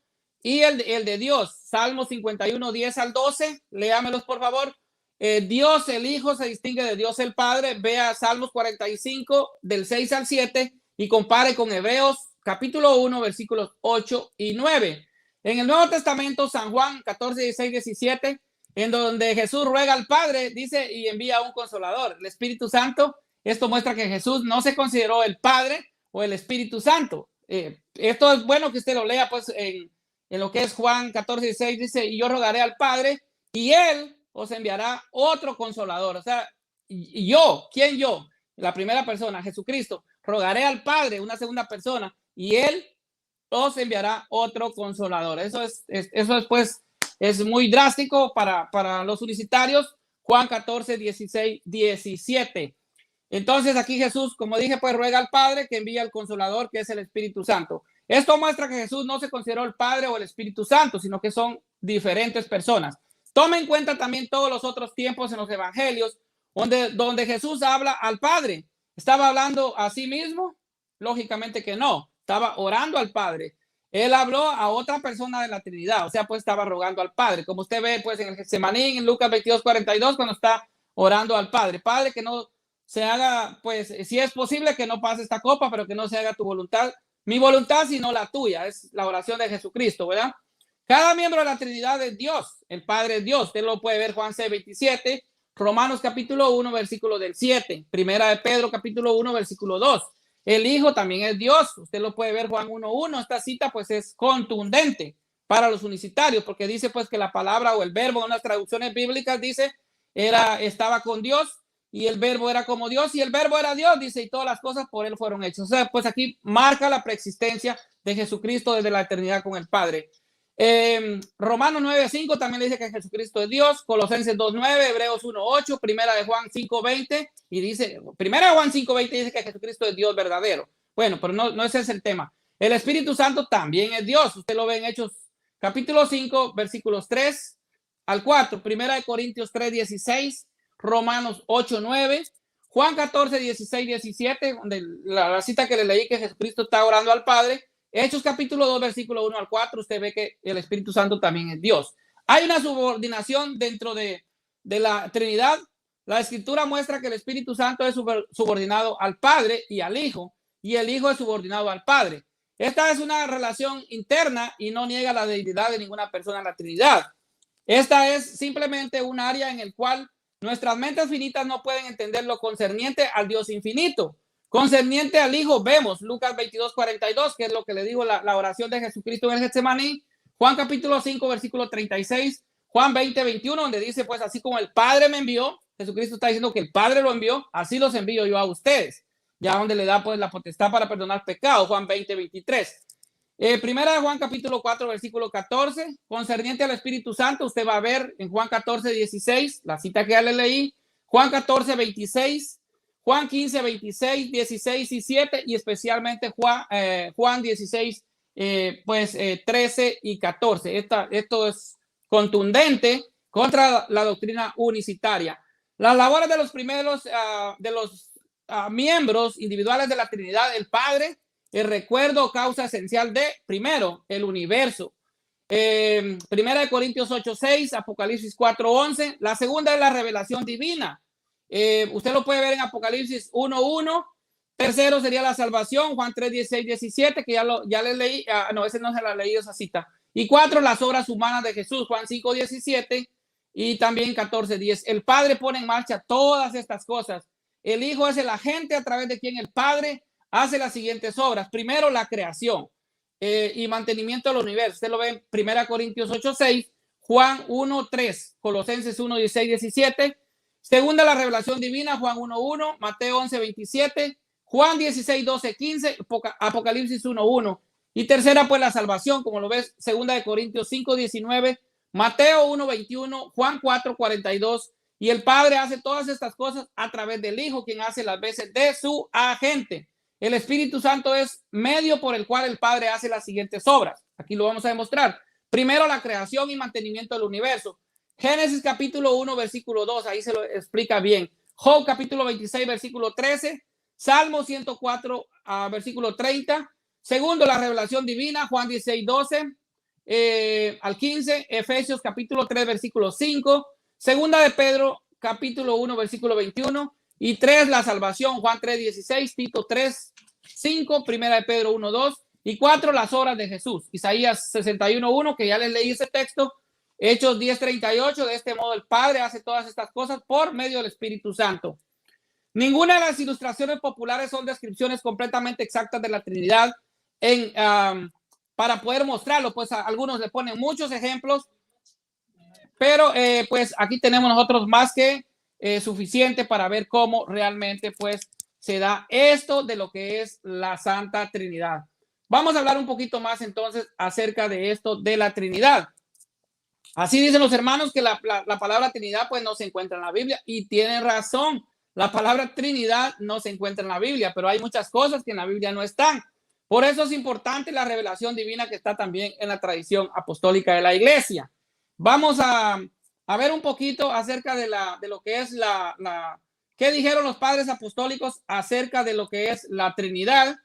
Y el de Dios, Salmos 51, 10 al 12. Léamelos, por favor. Dios el Hijo se distingue de Dios el Padre. Vea Salmos 45, del 6 al 7. Y compare con Hebreos capítulo 1, versículos 8 y 9. En el Nuevo Testamento, San Juan 14, 16, 17, en donde Jesús ruega al Padre, dice, y envía un consolador, el Espíritu Santo. Esto muestra que Jesús no se consideró el Padre o el Espíritu Santo. Esto es bueno que usted lo lea, pues, en lo que es Juan 14, 16, dice, y yo rogaré al Padre, y Él os enviará otro consolador. O sea, y yo, ¿quién yo? La primera persona, Jesucristo. Rogaré al Padre, una segunda persona, y Él os enviará otro consolador. Eso es pues, es muy drástico para los unicitarios. Juan 14, 16, 17. Entonces aquí Jesús, como dije, pues ruega al Padre que envíe al Consolador, que es el Espíritu Santo. Esto muestra que Jesús no se consideró el Padre o el Espíritu Santo, sino que son diferentes personas. Tome en cuenta también todos los otros tiempos en los evangelios donde Jesús habla al Padre. ¿Estaba hablando a sí mismo? Lógicamente que no. Estaba orando al Padre. Él habló a otra persona de la Trinidad, o sea, pues estaba rogando al Padre. Como usted ve, pues en el Getsemaní, en Lucas 22, 42, cuando está orando al Padre. Padre, que no se haga, pues, si es posible que no pase esta copa, pero que no se haga tu voluntad, mi voluntad, sino la tuya. Es la oración de Jesucristo, ¿verdad? Cada miembro de la Trinidad es Dios. El Padre es Dios. Usted lo puede ver Juan 6, 27, Romanos capítulo 1, versículo del 7, Primera de Pedro capítulo 1, versículo 2. El Hijo también es Dios. Usted lo puede ver Juan 1:1. Esta cita pues es contundente para los unicitarios, porque dice pues que la palabra o el verbo en las traducciones bíblicas dice estaba con Dios, y el verbo era como Dios, y el verbo era Dios, dice, y todas las cosas por él fueron hechas. O sea, pues aquí marca la preexistencia de Jesucristo desde la eternidad con el Padre. Romanos 9:5 también le dice que Jesucristo es Dios. Colosenses 2:9, Hebreos 1:8, Primera de Juan 5:20, y dice, Primera de Juan 5:20 dice que Jesucristo es Dios verdadero. Bueno, pero no ese es el tema. El Espíritu Santo también es Dios. Usted lo ve en Hechos capítulo 5, versículos 3 al 4, Primera de Corintios 3:16, Romanos 8:9, Juan 14, 16, 17, donde la cita que le leí que Jesucristo está orando al Padre. Hechos capítulo 2, versículo 1 al 4, usted ve que el Espíritu Santo también es Dios. Hay una subordinación dentro de la Trinidad. La Escritura muestra que el Espíritu Santo es subordinado al Padre y al Hijo, y el Hijo es subordinado al Padre. Esta es una relación interna y no niega la deidad de ninguna persona en la Trinidad. Esta es simplemente un área en el cual nuestras mentes finitas no pueden entender lo concerniente al Dios infinito. Concerniente al Hijo, vemos Lucas 22:42, que es lo que le dijo la oración de Jesucristo en el Getsemaní. Juan capítulo 5, versículo 36. Juan 20:21, donde dice, pues así como el Padre me envió, Jesucristo está diciendo que el Padre lo envió, así los envío yo a ustedes. Ya donde le da pues la potestad para perdonar pecados. Juan 20:23. Primera de Juan capítulo 4, versículo 14. Concerniente al Espíritu Santo, usted va a ver en Juan 14:16, la cita que ya le leí. Juan 14:26. Juan 15, 26, 16 y 7, y especialmente Juan 16, 13 y 14. Esto es contundente contra la doctrina unicitaria. Las labores de los primeros, miembros individuales de la Trinidad, el Padre, el recuerdo, causa esencial de, primero, el universo. Primera de Corintios 8:6, Apocalipsis 4:11. La segunda es la revelación divina. Usted lo puede ver en Apocalipsis 1:1. Tercero sería la salvación, Juan 3:16, 17, que ya le leí. No, ese no se la leí, esa cita. Y 4, las obras humanas de Jesús, Juan 5:17 y también 14:10. El Padre pone en marcha todas estas cosas. El Hijo es el agente a través de quien el Padre hace las siguientes obras. Primero, la creación y mantenimiento del universo. Usted lo ve en 1 Corintios 8:6, Juan 1:3, Colosenses 1:16, 17. Segunda, la revelación divina, Juan 1:1, Mateo 11:27, Juan 16:12, 15, Apocalipsis 1:1. Y tercera, pues la salvación, como lo ves, segunda de Corintios 5:19, Mateo 1:21, Juan 4:42. Y el Padre hace todas estas cosas a través del Hijo, quien hace las veces de su agente. El Espíritu Santo es medio por el cual el Padre hace las siguientes obras. Aquí lo vamos a demostrar. Primero, la creación y mantenimiento del universo. Génesis capítulo 1, versículo 2, ahí se lo explica bien. Job capítulo 26, versículo 13. Salmo 104, versículo 30. Segundo, la revelación divina, Juan 16, 12 al 15. Efesios capítulo 3, versículo 5. Segunda de Pedro capítulo 1, versículo 21. Y 3, la salvación, Juan 3, 16. Tito 3, 5. Primera de Pedro 1, 2. Y 4, las obras de Jesús. Isaías 61, 1, que ya les leí ese texto. Hechos 10:38, de este modo el Padre hace todas estas cosas por medio del Espíritu Santo. Ninguna de las ilustraciones populares son descripciones completamente exactas de la Trinidad para poder mostrarlo, pues algunos le ponen muchos ejemplos, pero pues aquí tenemos nosotros más que suficiente para ver cómo realmente pues se da esto de lo que es la Santa Trinidad. Vamos a hablar un poquito más entonces acerca de esto de la Trinidad. Así dicen los hermanos que la palabra Trinidad pues no se encuentra en la Biblia, y tienen razón. La palabra Trinidad no se encuentra en la Biblia, pero hay muchas cosas que en la Biblia no están. Por eso es importante la revelación divina que está también en la tradición apostólica de la Iglesia. Vamos a ver un poquito acerca de lo que es qué dijeron los padres apostólicos acerca de lo que es la Trinidad,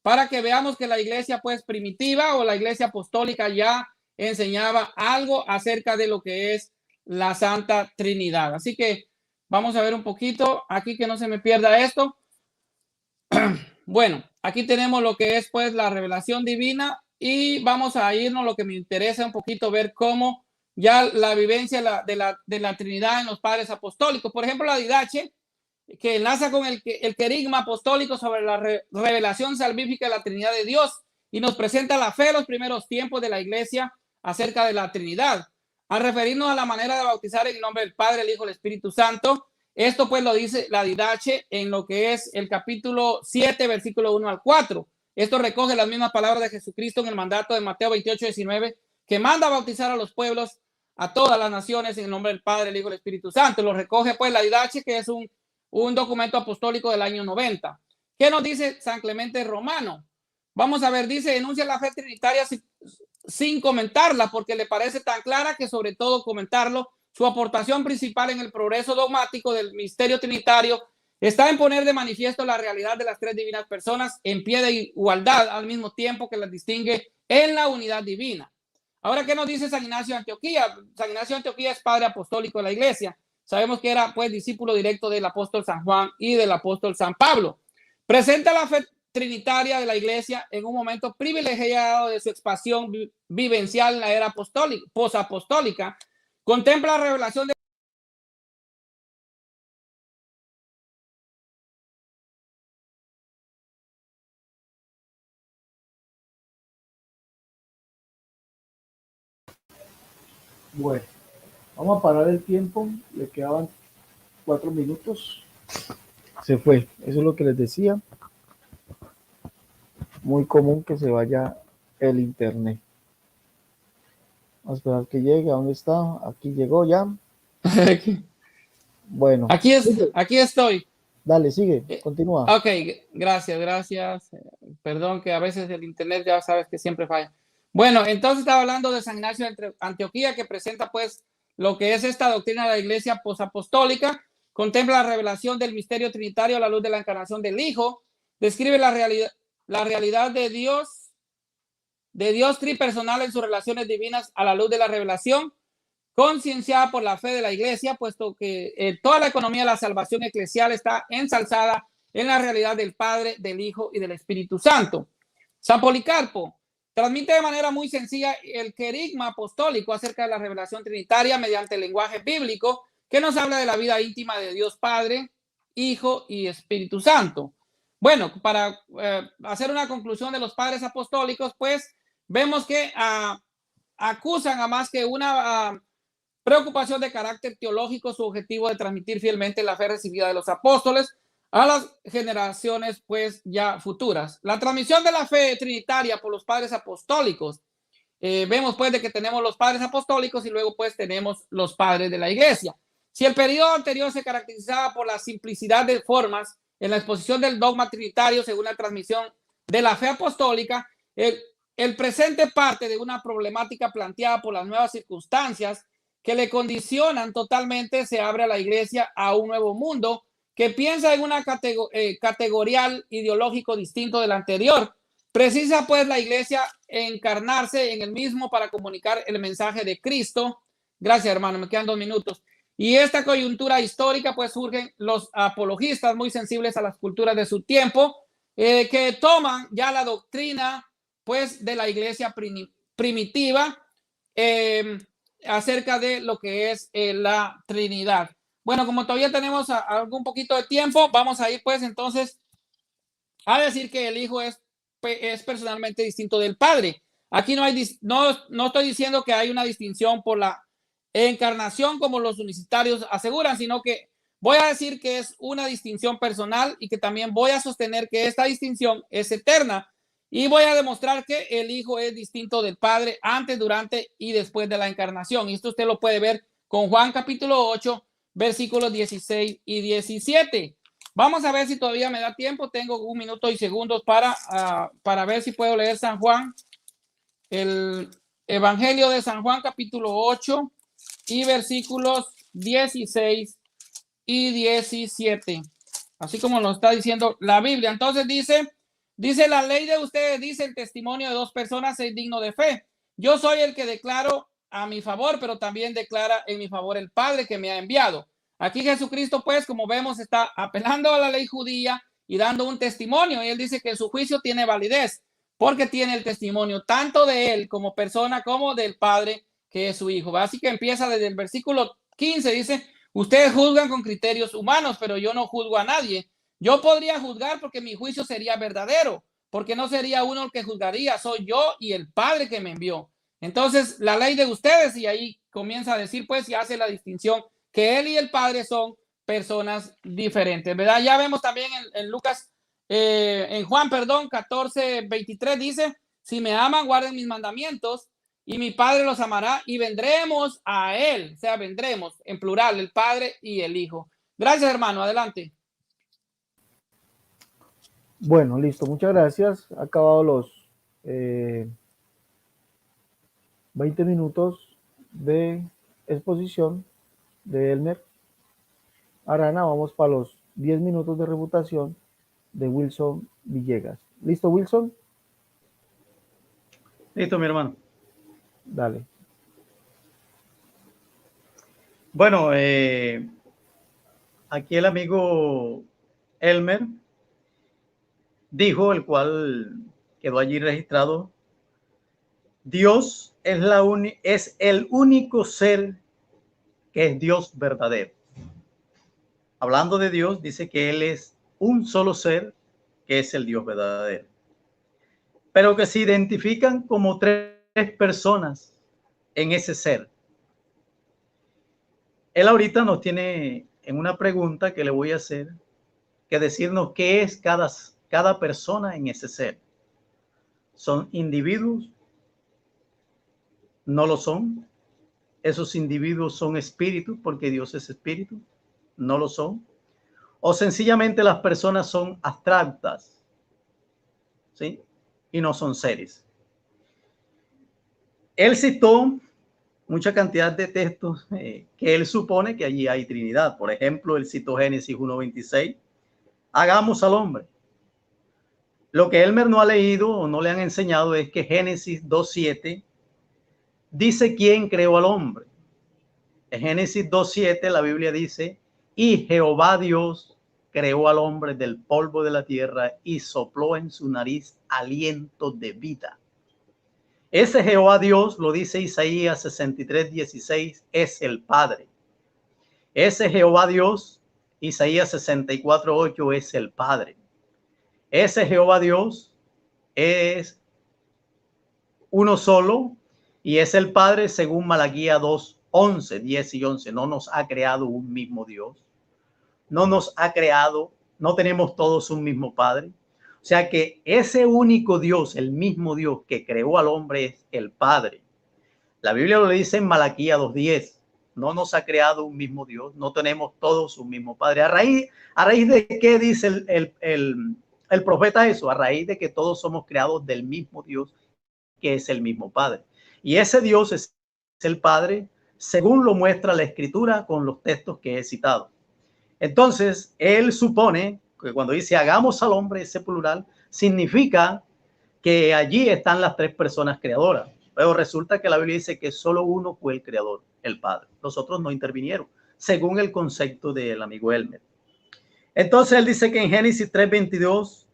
para que veamos que la Iglesia pues primitiva o la Iglesia apostólica ya enseñaba algo acerca de lo que es la Santa Trinidad. Así que vamos a ver un poquito aquí, que no se me pierda esto. Bueno, aquí tenemos lo que es pues la revelación divina, y vamos a irnos lo que me interesa un poquito, ver cómo ya la vivencia de la Trinidad en los padres apostólicos. Por ejemplo, la didache, que enlaza con el querigma apostólico sobre la revelación salvífica de la Trinidad de Dios, y nos presenta la fe de los primeros tiempos de la Iglesia acerca de la Trinidad. Al referirnos a la manera de bautizar en el nombre del Padre, el Hijo y el Espíritu Santo, esto pues lo dice la didache en lo que es el capítulo 7, versículo 1 al 4. Esto recoge las mismas palabras de Jesucristo en el mandato de Mateo 28, 19, que manda a bautizar a los pueblos, a todas las naciones, en el nombre del Padre, el Hijo y el Espíritu Santo. Lo recoge pues la didache, que es un documento apostólico del año 90. ¿Qué nos dice San Clemente Romano? Vamos a ver, dice, enuncia la fe trinitaria sin comentarla, porque le parece tan clara que sobre todo comentarlo. Su aportación principal en el progreso dogmático del misterio trinitario está en poner de manifiesto la realidad de las tres divinas personas en pie de igualdad, al mismo tiempo que las distingue en la unidad divina. Ahora, ¿qué nos dice San Ignacio de Antioquía? San Ignacio de Antioquía es padre apostólico de la Iglesia. Sabemos que era pues discípulo directo del apóstol San Juan y del apóstol San Pablo. Presenta la fe trinitaria de la Iglesia en un momento privilegiado de su expansión vivencial en la era posapostólica. Contempla la revelación de Bueno, vamos a parar el tiempo. Le quedaban 4 minutos. Se fue. Eso es lo que les decía. Muy común que se vaya el internet. Vamos a esperar que llegue. ¿A dónde está? Aquí llegó ya. Bueno, Aquí estoy. dale, sigue, continúa. Ok, gracias. Perdón que a veces el internet ya sabes que siempre falla. Bueno, entonces estaba hablando de San Ignacio de Antioquía, que presenta pues lo que es esta doctrina de la iglesia posapostólica, contempla la revelación del misterio trinitario a la luz de la encarnación del Hijo, describe la realidad de Dios tripersonal en sus relaciones divinas a la luz de la revelación, concienciada por la fe de la iglesia, puesto que toda la economía de la salvación eclesial está ensalzada en la realidad del Padre, del Hijo y del Espíritu Santo. San Policarpo transmite de manera muy sencilla el querigma apostólico acerca de la revelación trinitaria mediante el lenguaje bíblico que nos habla de la vida íntima de Dios Padre, Hijo y Espíritu Santo. Bueno, para hacer una conclusión de los padres apostólicos, pues vemos que acusan a más que una preocupación de carácter teológico, su objetivo de transmitir fielmente la fe recibida de los apóstoles a las generaciones pues ya futuras. La transmisión de la fe trinitaria por los padres apostólicos, vemos pues de que tenemos los padres apostólicos y luego pues tenemos los padres de la iglesia. Si el periodo anterior se caracterizaba por la simplicidad de formas en la exposición del dogma trinitario según la transmisión de la fe apostólica, el presente parte de una problemática planteada por las nuevas circunstancias que le condicionan totalmente. Se abre a la iglesia a un nuevo mundo que piensa en una categorial ideológico distinto del anterior. Precisa pues la iglesia encarnarse en el mismo para comunicar el mensaje de Cristo. Gracias, hermano, me quedan 2 minutos. Y esta coyuntura histórica pues surgen los apologistas muy sensibles a las culturas de su tiempo, que toman ya la doctrina pues de la iglesia primitiva, acerca de lo que es la Trinidad. Bueno, como todavía tenemos algún poquito de tiempo, vamos a ir pues entonces a decir que el Hijo es personalmente distinto del Padre. Aquí no estoy diciendo que hay una distinción por la encarnación como los unicitarios aseguran, sino que voy a decir que es una distinción personal y que también voy a sostener que esta distinción es eterna. Y voy a demostrar que el Hijo es distinto del Padre antes, durante y después de la encarnación. Y esto usted lo puede ver con Juan capítulo 8, versículos 16 y 17. Vamos a ver si todavía me da tiempo. Tengo 1 minuto y segundos para ver si puedo leer San Juan. El Evangelio de San Juan capítulo 8 y versículos 16 y 17. Así como lo está diciendo la Biblia. Entonces dice la ley de ustedes, dice el testimonio de 2 personas es digno de fe. Yo soy el que declaro a mi favor, pero también declara en mi favor el Padre que me ha enviado. Aquí Jesucristo, pues, como vemos, está apelando a la ley judía y dando un testimonio. Y él dice que su juicio tiene validez porque tiene el testimonio tanto de él como persona como del Padre que es su Hijo. Así que empieza desde el versículo 15, dice, ustedes juzgan con criterios humanos, pero yo no juzgo a nadie. Yo podría juzgar porque mi juicio sería verdadero, porque no sería uno el que juzgaría, soy yo y el Padre que me envió. Entonces, la ley de ustedes, y ahí comienza a decir, pues, y hace la distinción que él y el Padre son personas diferentes, ¿verdad? Ya vemos también en Lucas, en Juan, 14, 23, dice, si me aman, guarden mis mandamientos, y mi Padre los amará, y vendremos a él, o sea, vendremos, en plural, el Padre y el Hijo. Gracias, hermano, adelante. Bueno, listo, muchas gracias. Ha acabado los 20 minutos de exposición de Elmer Arana. Vamos para los 10 minutos de refutación de Wilson Villegas. ¿Listo, Wilson? Listo, mi hermano. Dale. Bueno, aquí el amigo Elmer dijo, el cual quedó allí registrado, Dios es el único ser que es Dios verdadero. Hablando de Dios, dice que Él es un solo ser que es el Dios verdadero, pero que se identifican como 3 personas en ese ser. Él ahorita nos tiene en una pregunta que le voy a hacer, que decirnos qué es cada persona en ese ser. ¿Son individuos? ¿No lo son? ¿Esos individuos son espíritus porque Dios es espíritu? ¿No lo son? ¿O sencillamente las personas son abstractas? ¿Sí? Y no son seres. Él citó mucha cantidad de textos que él supone que allí hay Trinidad. Por ejemplo, él citó Génesis 1:26. Hagamos al hombre. Lo que Elmer no ha leído o no le han enseñado es que Génesis 2:7 dice quién creó al hombre. En Génesis 2:7 la Biblia dice, y Jehová Dios creó al hombre del polvo de la tierra y sopló en su nariz aliento de vida. Ese Jehová Dios, lo dice Isaías 63:16, es el Padre. Ese Jehová Dios, Isaías 64:8, es el Padre. Ese Jehová Dios es uno solo y es el Padre según Malaquías 2:11, 10 y 11. No nos ha creado un mismo Dios. No nos ha creado, no tenemos todos un mismo Padre. O sea que ese único Dios, el mismo Dios que creó al hombre es el Padre. La Biblia lo dice en Malaquías 2:10. No nos ha creado un mismo Dios, no tenemos todos un mismo Padre. ¿A raíz de qué dice el profeta eso? A raíz de que todos somos creados del mismo Dios, que es el mismo Padre. Y ese Dios es el Padre, según lo muestra la Escritura con los textos que he citado. Entonces, él supone que cuando dice hagamos al hombre, ese plural, significa que allí están las tres personas creadoras. Pero resulta que la Biblia dice que solo uno fue el creador, el Padre. Los otros no intervinieron, según el concepto del amigo Elmer. Entonces, él dice que en Génesis 3:22,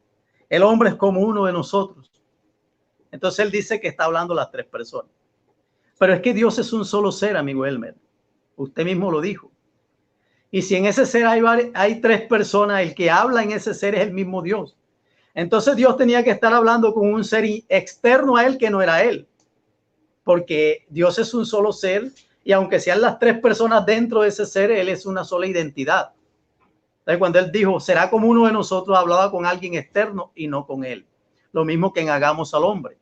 el hombre es como uno de nosotros. Entonces, él dice que está hablando las tres personas. Pero es que Dios es un solo ser, amigo Elmer. Usted mismo lo dijo. Y si en ese ser hay tres personas, el que habla en ese ser es el mismo Dios. Entonces Dios tenía que estar hablando con un ser externo a él que no era él. Porque Dios es un solo ser y aunque sean las tres personas dentro de ese ser, él es una sola identidad. Entonces cuando él dijo, será como uno de nosotros, hablaba con alguien externo y no con él. Lo mismo que en hagamos al hombre.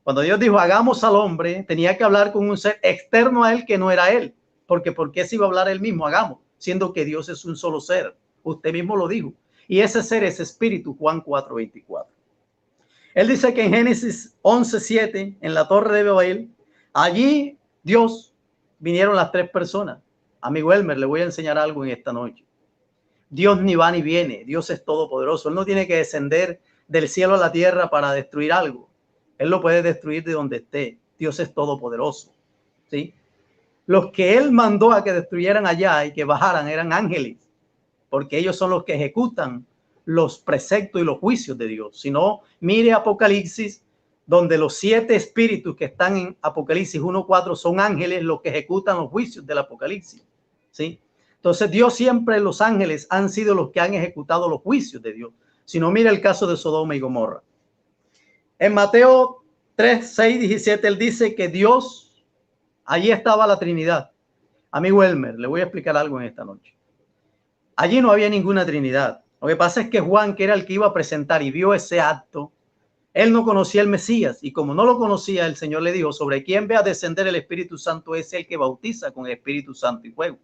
Cuando Dios dijo hagamos al hombre, tenía que hablar con un ser externo a él que no era él. Porque ¿por qué se iba a hablar él mismo? Hagamos, siendo que Dios es un solo ser. Usted mismo lo dijo. Y ese ser es espíritu, Juan 4:24. Él dice que en Génesis 11:7, en la torre de Babel, allí Dios vinieron las tres personas. Amigo Elmer, le voy a enseñar algo en esta noche. Dios ni va ni viene. Dios es todopoderoso. Él no tiene que descender del cielo a la tierra para destruir algo. Él lo puede destruir de donde esté. Dios es todopoderoso. ¿Sí? Los que él mandó a que destruyeran allá y que bajaran eran ángeles, porque ellos son los que ejecutan los preceptos y los juicios de Dios. Si no, mire Apocalipsis, donde los 7 espíritus que están en Apocalipsis 1:4 son ángeles los que ejecutan los juicios del Apocalipsis. ¿Sí? Entonces Dios siempre, los ángeles han sido los que han ejecutado los juicios de Dios. Si no, mira el caso de Sodoma y Gomorra. En Mateo 3:6-17 él dice que Dios, allí estaba la Trinidad. Amigo Elmer, le voy a explicar algo en esta noche. Allí no había ninguna Trinidad. Lo que pasa es que Juan, que era el que iba a presentar y vio ese acto, él no conocía el Mesías. Y como no lo conocía, el Señor le dijo, sobre quien vea descender el Espíritu Santo es el que bautiza con el Espíritu Santo y fuego.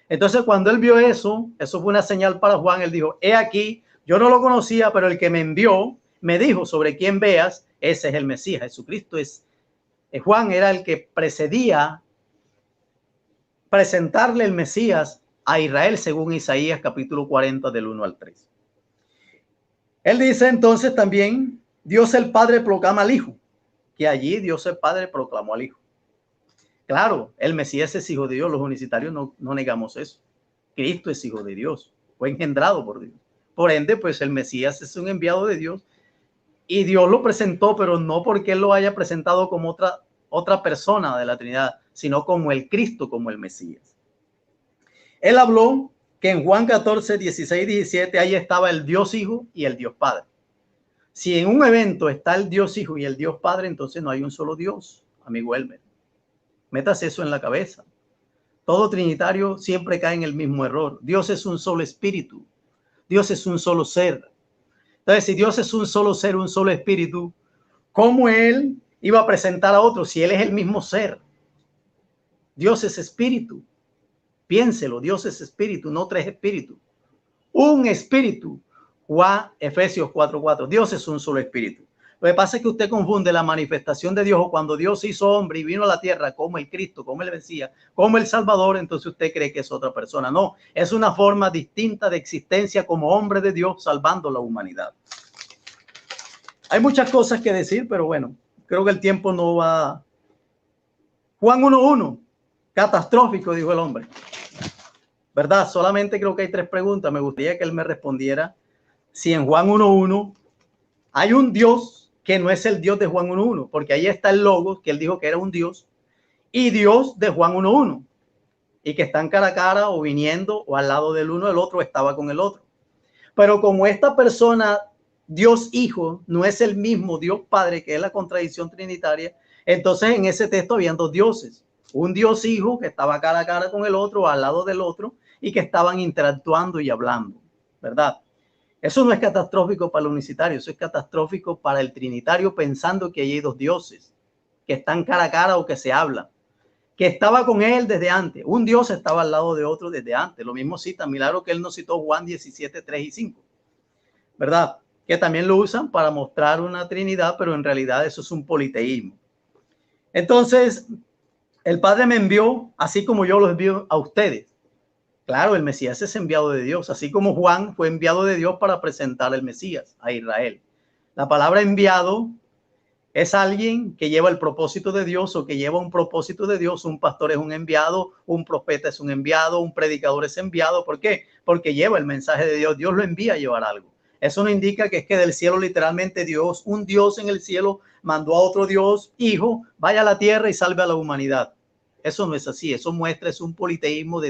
Entonces, cuando él vio eso fue una señal para Juan. Él dijo, he aquí, yo no lo conocía, pero el que me envió me dijo, sobre quien veas, ese es el Mesías. Jesucristo es. Juan era el que precedía presentarle el Mesías a Israel, según Isaías capítulo 40 del 1 al 3. Él dice entonces también, Dios el Padre proclama al Hijo, que allí Dios el Padre proclamó al Hijo. Claro, el Mesías es hijo de Dios, los unicitarios no negamos eso. Cristo es hijo de Dios, fue engendrado por Dios. Por ende, pues el Mesías es un enviado de Dios y Dios lo presentó, pero no porque él lo haya presentado como otra persona de la Trinidad, sino como el Cristo, como el Mesías. Él habló que en Juan 14:16-17 ahí estaba el Dios Hijo y el Dios Padre. Si en un evento está el Dios Hijo y el Dios Padre, entonces no hay un solo Dios, amigo Elmer. Métase eso en la cabeza. Todo trinitario siempre cae en el mismo error. Dios es un solo espíritu. Dios es un solo ser. Entonces, si Dios es un solo ser, un solo espíritu, ¿cómo Él iba a presentar a otro si Él es el mismo ser? Dios es espíritu. Piénselo, Dios es espíritu, no tres espíritus. Un espíritu. Juan, Efesios 4:4. Dios es un solo espíritu. Lo que pasa es que usted confunde la manifestación de Dios o cuando Dios se hizo hombre y vino a la tierra como el Cristo, como el Mesías, como el Salvador, entonces usted cree que es otra persona. No, es una forma distinta de existencia como hombre de Dios salvando la humanidad. Hay muchas cosas que decir, pero bueno, creo que el tiempo no va. Juan 1:1, catastrófico, dijo el hombre. ¿Verdad? Solamente creo que hay 3 preguntas. Me gustaría que él me respondiera si en Juan 1:1 hay un Dios que no es el Dios de Juan 1:1, porque ahí está el Logos, que él dijo que era un Dios, y Dios de Juan 1:1, y que están cara a cara o viniendo o al lado del uno del otro, estaba con el otro. Pero como esta persona, Dios Hijo, no es el mismo Dios Padre, que es la contradicción trinitaria, entonces en ese texto habían 2 dioses. Un Dios Hijo que estaba cara a cara con el otro, al lado del otro, y que estaban interactuando y hablando, ¿verdad? Eso no es catastrófico para el unicitario, eso es catastrófico para el trinitario pensando que hay 2 dioses, que están cara a cara o que se hablan, que estaba con él desde antes. Un Dios estaba al lado de otro desde antes. Lo mismo cita, milagro que él nos citó Juan 17:3-5, ¿verdad? Que también lo usan para mostrar una trinidad, pero en realidad eso es un politeísmo. Entonces, el Padre me envió, así como yo los envío a ustedes. Claro, el Mesías es enviado de Dios, así como Juan fue enviado de Dios para presentar al Mesías a Israel. La palabra enviado es alguien que lleva el propósito de Dios o que lleva un propósito de Dios. Un pastor es un enviado, un profeta es un enviado, un predicador es enviado. ¿Por qué? Porque lleva el mensaje de Dios. Dios lo envía a llevar algo. Eso no indica que es que del cielo literalmente Dios, un Dios en el cielo, mandó a otro Dios, hijo, vaya a la tierra y salve a la humanidad. Eso no es así. Eso muestra, es un politeísmo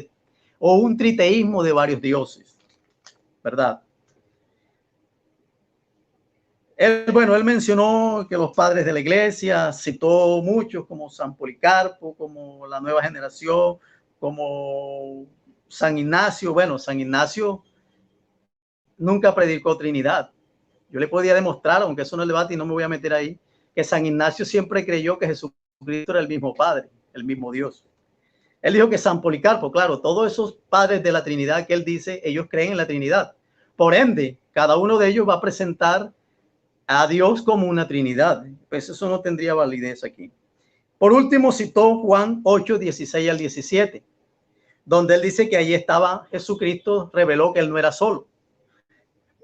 o un triteísmo de varios dioses, ¿verdad? Él mencionó que los padres de la iglesia, citó muchos como San Policarpo, como la nueva generación, como San Ignacio. Bueno, San Ignacio nunca predicó Trinidad. Yo le podía demostrar, aunque eso no es el debate y no me voy a meter ahí, que San Ignacio siempre creyó que Jesucristo era el mismo Padre, el mismo Dios. Él dijo que San Policarpo, claro, todos esos padres de la Trinidad que él dice, ellos creen en la Trinidad. Por ende, cada uno de ellos va a presentar a Dios como una Trinidad. Pues eso no tendría validez aquí. Por último, citó Juan 8:16-17, donde él dice que allí estaba Jesucristo, reveló que él no era solo.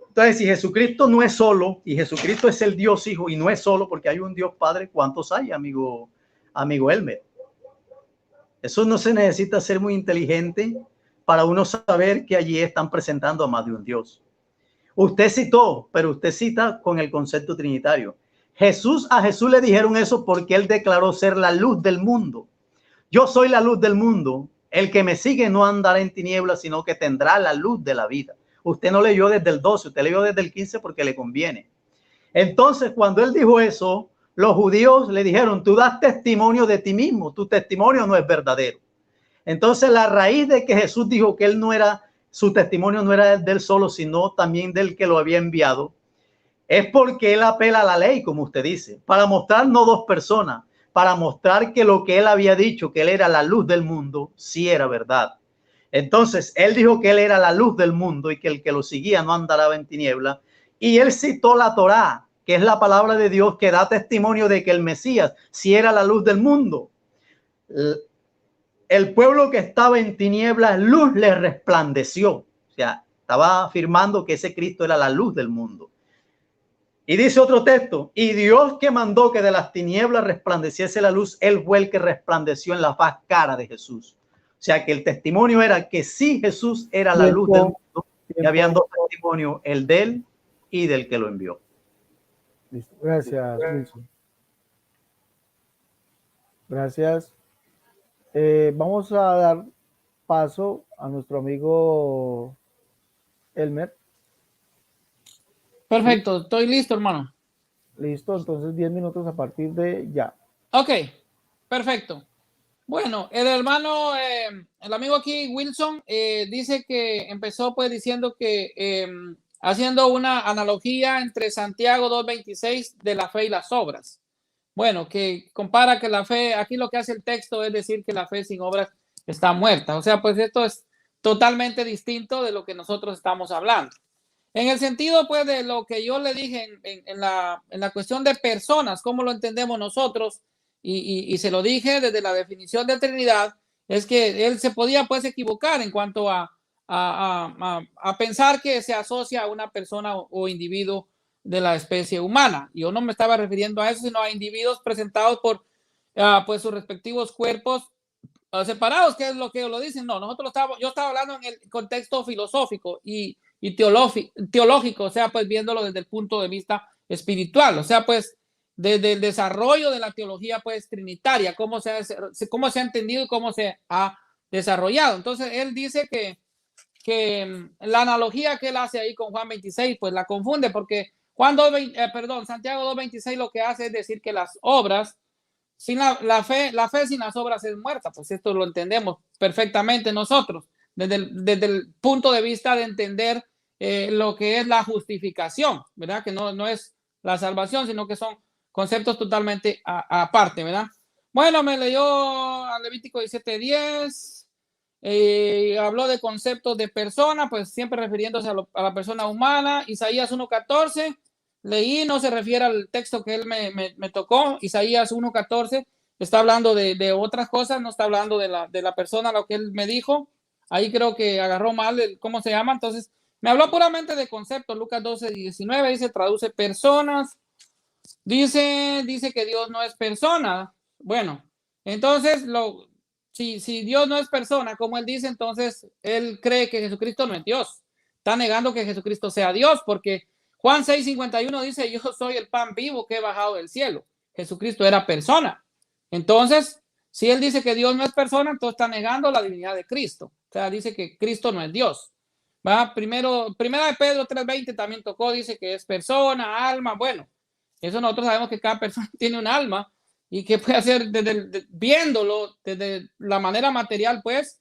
Entonces, si Jesucristo no es solo y Jesucristo es el Dios Hijo y no es solo porque hay un Dios Padre, ¿cuántos hay, amigo Elmer? Eso no se necesita ser muy inteligente para uno saber que allí están presentando a más de un Dios. Usted citó, pero usted cita con el concepto trinitario. A Jesús le dijeron eso porque él declaró ser la luz del mundo. Yo soy la luz del mundo. El que me sigue no andará en tinieblas, sino que tendrá la luz de la vida. Usted no leyó desde el 12, usted leyó desde el 15 porque le conviene. Entonces, cuando él dijo eso, los judíos le dijeron, tú das testimonio de ti mismo, tu testimonio no es verdadero. Entonces, la raíz de que Jesús dijo que él no era, su testimonio no era de él solo, sino también del que lo había enviado, es porque él apela a la ley, como usted dice, para mostrar no 2 personas, para mostrar que lo que él había dicho, que él era la luz del mundo, sí era verdad. Entonces, él dijo que él era la luz del mundo y que el que lo seguía no andará en tinieblas. Y él citó la Torá, que es la palabra de Dios que da testimonio de que el Mesías sí era la luz del mundo. El pueblo que estaba en tinieblas, luz le resplandeció. O sea, estaba afirmando que ese Cristo era la luz del mundo. Y dice otro texto, y Dios que mandó que de las tinieblas resplandeciese la luz, él fue el que resplandeció en la faz cara de Jesús. O sea que el testimonio era que sí, Jesús era la luz del mundo. Y habían 2 testimonios, el de él y del que lo envió. Listo. Gracias, Wilson. Gracias. Vamos a dar paso a nuestro amigo Elmer. Perfecto, estoy listo, hermano. Listo, entonces 10 minutos a partir de ya. Ok, perfecto. Bueno, el hermano, el amigo aquí, Wilson, dice que empezó pues diciendo que haciendo una analogía entre Santiago 2:26 de la fe y las obras. Bueno, que compara que la fe, aquí lo que hace el texto es decir que la fe sin obras está muerta. O sea, pues esto es totalmente distinto de lo que nosotros estamos hablando. En el sentido, pues, de lo que yo le dije en la cuestión de personas, cómo lo entendemos nosotros, y se lo dije desde la definición de Trinidad, es que él se podía, pues, equivocar en cuanto a pensar que se asocia a una persona o individuo de la especie humana. Yo no me estaba refiriendo a eso, sino a individuos presentados por, pues, sus respectivos cuerpos separados, que es lo que ellos lo dicen. No, yo estaba hablando en el contexto filosófico y teológico, o sea, pues viéndolo desde el punto de vista espiritual, o sea, pues desde el desarrollo de la teología, pues trinitaria, cómo se ha entendido y cómo se ha desarrollado. Entonces, él dice que la analogía que él hace ahí con Juan 26, pues la confunde, porque Santiago 2:26 lo que hace es decir que las obras, sin la fe sin las obras es muerta. Pues esto lo entendemos perfectamente nosotros, desde el punto de vista de entender lo que es la justificación, ¿verdad? Que no es la salvación, sino que son conceptos totalmente aparte, ¿verdad? Bueno, me leyó a Levítico 17:10, habló de conceptos de persona, pues siempre refiriéndose a la persona humana. Isaías 1:14, leí, no se refiere al texto que él me tocó. Isaías 1:14 está hablando de otras cosas, no está hablando de la persona, lo que él me dijo. Ahí creo que agarró mal cómo se llama. Entonces, me habló puramente de conceptos. Lucas 12:19 dice, traduce personas. Dice que Dios no es persona. Bueno, entonces, si Dios no es persona, como él dice, entonces él cree que Jesucristo no es Dios. Está negando que Jesucristo sea Dios, porque Juan 6:51 dice, yo soy el pan vivo que he bajado del cielo. Jesucristo era persona. Entonces, si él dice que Dios no es persona, entonces está negando la divinidad de Cristo. O sea, dice que Cristo no es Dios. ¿Va? Primera de Pedro 3:20 también tocó, dice que es persona, alma. Bueno, eso nosotros sabemos que cada persona tiene un alma y que puede hacer viéndolo desde la manera material, pues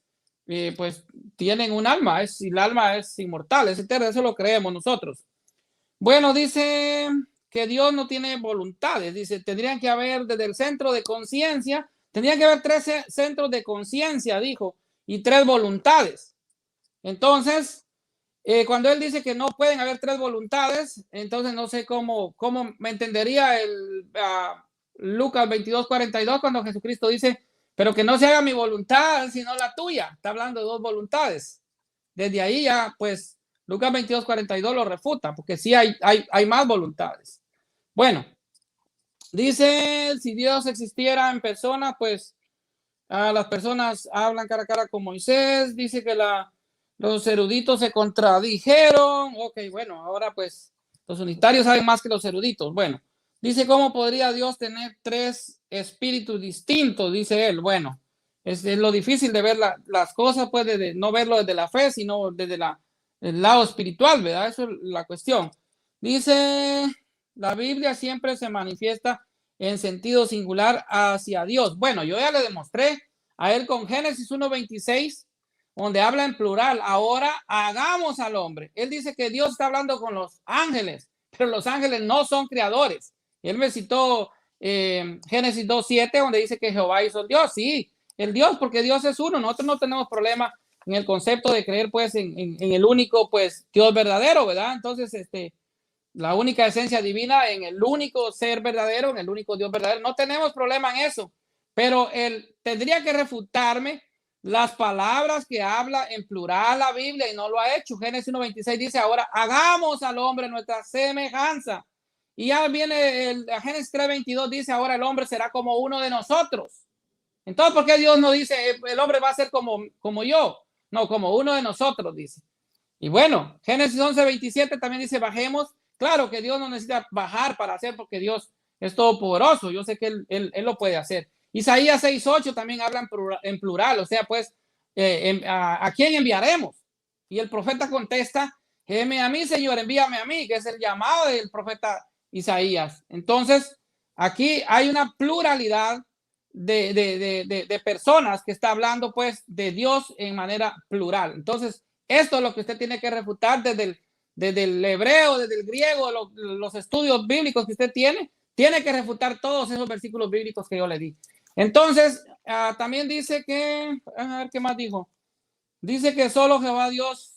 tienen un alma, y el alma es inmortal, es eterno, eso lo creemos nosotros. Bueno, dice que Dios no tiene voluntades, dice, tendrían que haber desde el centro de conciencia, tendrían que haber 3 centros de conciencia, dijo, y 3 voluntades. Entonces, cuando él dice que no pueden haber 3 voluntades, entonces no sé cómo me entendería Lucas 22:42 cuando Jesucristo dice, pero que no se haga mi voluntad sino la tuya. Está hablando de 2 voluntades. Desde ahí ya, pues, Lucas 22:42 lo refuta, porque sí hay más voluntades. Bueno, dice, si Dios existiera en persona, pues las personas hablan cara a cara con Moisés. Dice que los eruditos se contradijeron. Ok, bueno, ahora pues los unitarios saben más que los eruditos. Bueno, dice, ¿cómo podría Dios tener 3 espíritus distintos? Dice él. Bueno, es lo difícil de ver las cosas, pues de no verlo desde la fe, sino desde el lado espiritual, ¿verdad? Eso es la cuestión. Dice, la Biblia siempre se manifiesta en sentido singular hacia Dios. Bueno, yo ya le demostré a él con Génesis 1:26, donde habla en plural. Ahora hagamos al hombre. Él dice que Dios está hablando con los ángeles, pero los ángeles no son creadores. Él me citó Génesis 2:7, donde dice que Jehová hizo el Dios. Sí, el Dios, porque Dios es uno. Nosotros no tenemos problema en el concepto de creer, pues, en el único, pues, Dios verdadero, ¿verdad? Entonces, la única esencia divina, en el único ser verdadero, en el único Dios verdadero. No tenemos problema en eso, pero él tendría que refutarme las palabras que habla en plural la Biblia y no lo ha hecho. Génesis 1:26 dice, ahora hagamos al hombre nuestra semejanza. Y ya viene Génesis 3:22 dice, ahora el hombre será como uno de nosotros. Entonces, ¿por qué Dios no dice el hombre va a ser como yo? No, como uno de nosotros, dice. Y bueno, Génesis 11:27 también dice, bajemos. Claro que Dios no necesita bajar para hacer, porque Dios es todopoderoso. Yo sé que él lo puede hacer. Isaías 6:8 también habla en plural, o sea, pues, ¿a quién enviaremos? Y el profeta contesta, heme a mí, Señor, envíame a mí, que es el llamado del profeta Isaías. Entonces, aquí hay una pluralidad de personas que está hablando pues de Dios en manera plural. Entonces, esto es lo que usted tiene que refutar desde el hebreo, desde el griego, los estudios bíblicos que usted tiene que refutar todos esos versículos bíblicos que yo le di. Entonces, también dice que, a ver qué más dijo. Dice que solo Jehová Dios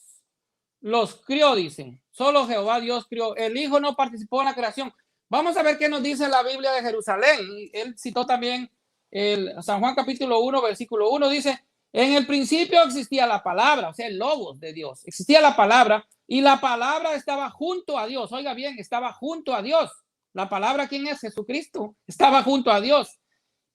los crió, dice. Solo Jehová Dios crió. El Hijo no participó en la creación. Vamos a ver qué nos dice la Biblia de Jerusalén. Él citó también el San Juan capítulo 1, versículo 1. Dice, en el principio existía la palabra, o sea, el logos de Dios. Existía la palabra y la palabra estaba junto a Dios. Oiga bien, estaba junto a Dios. La palabra, ¿quién es? Jesucristo. Estaba junto a Dios.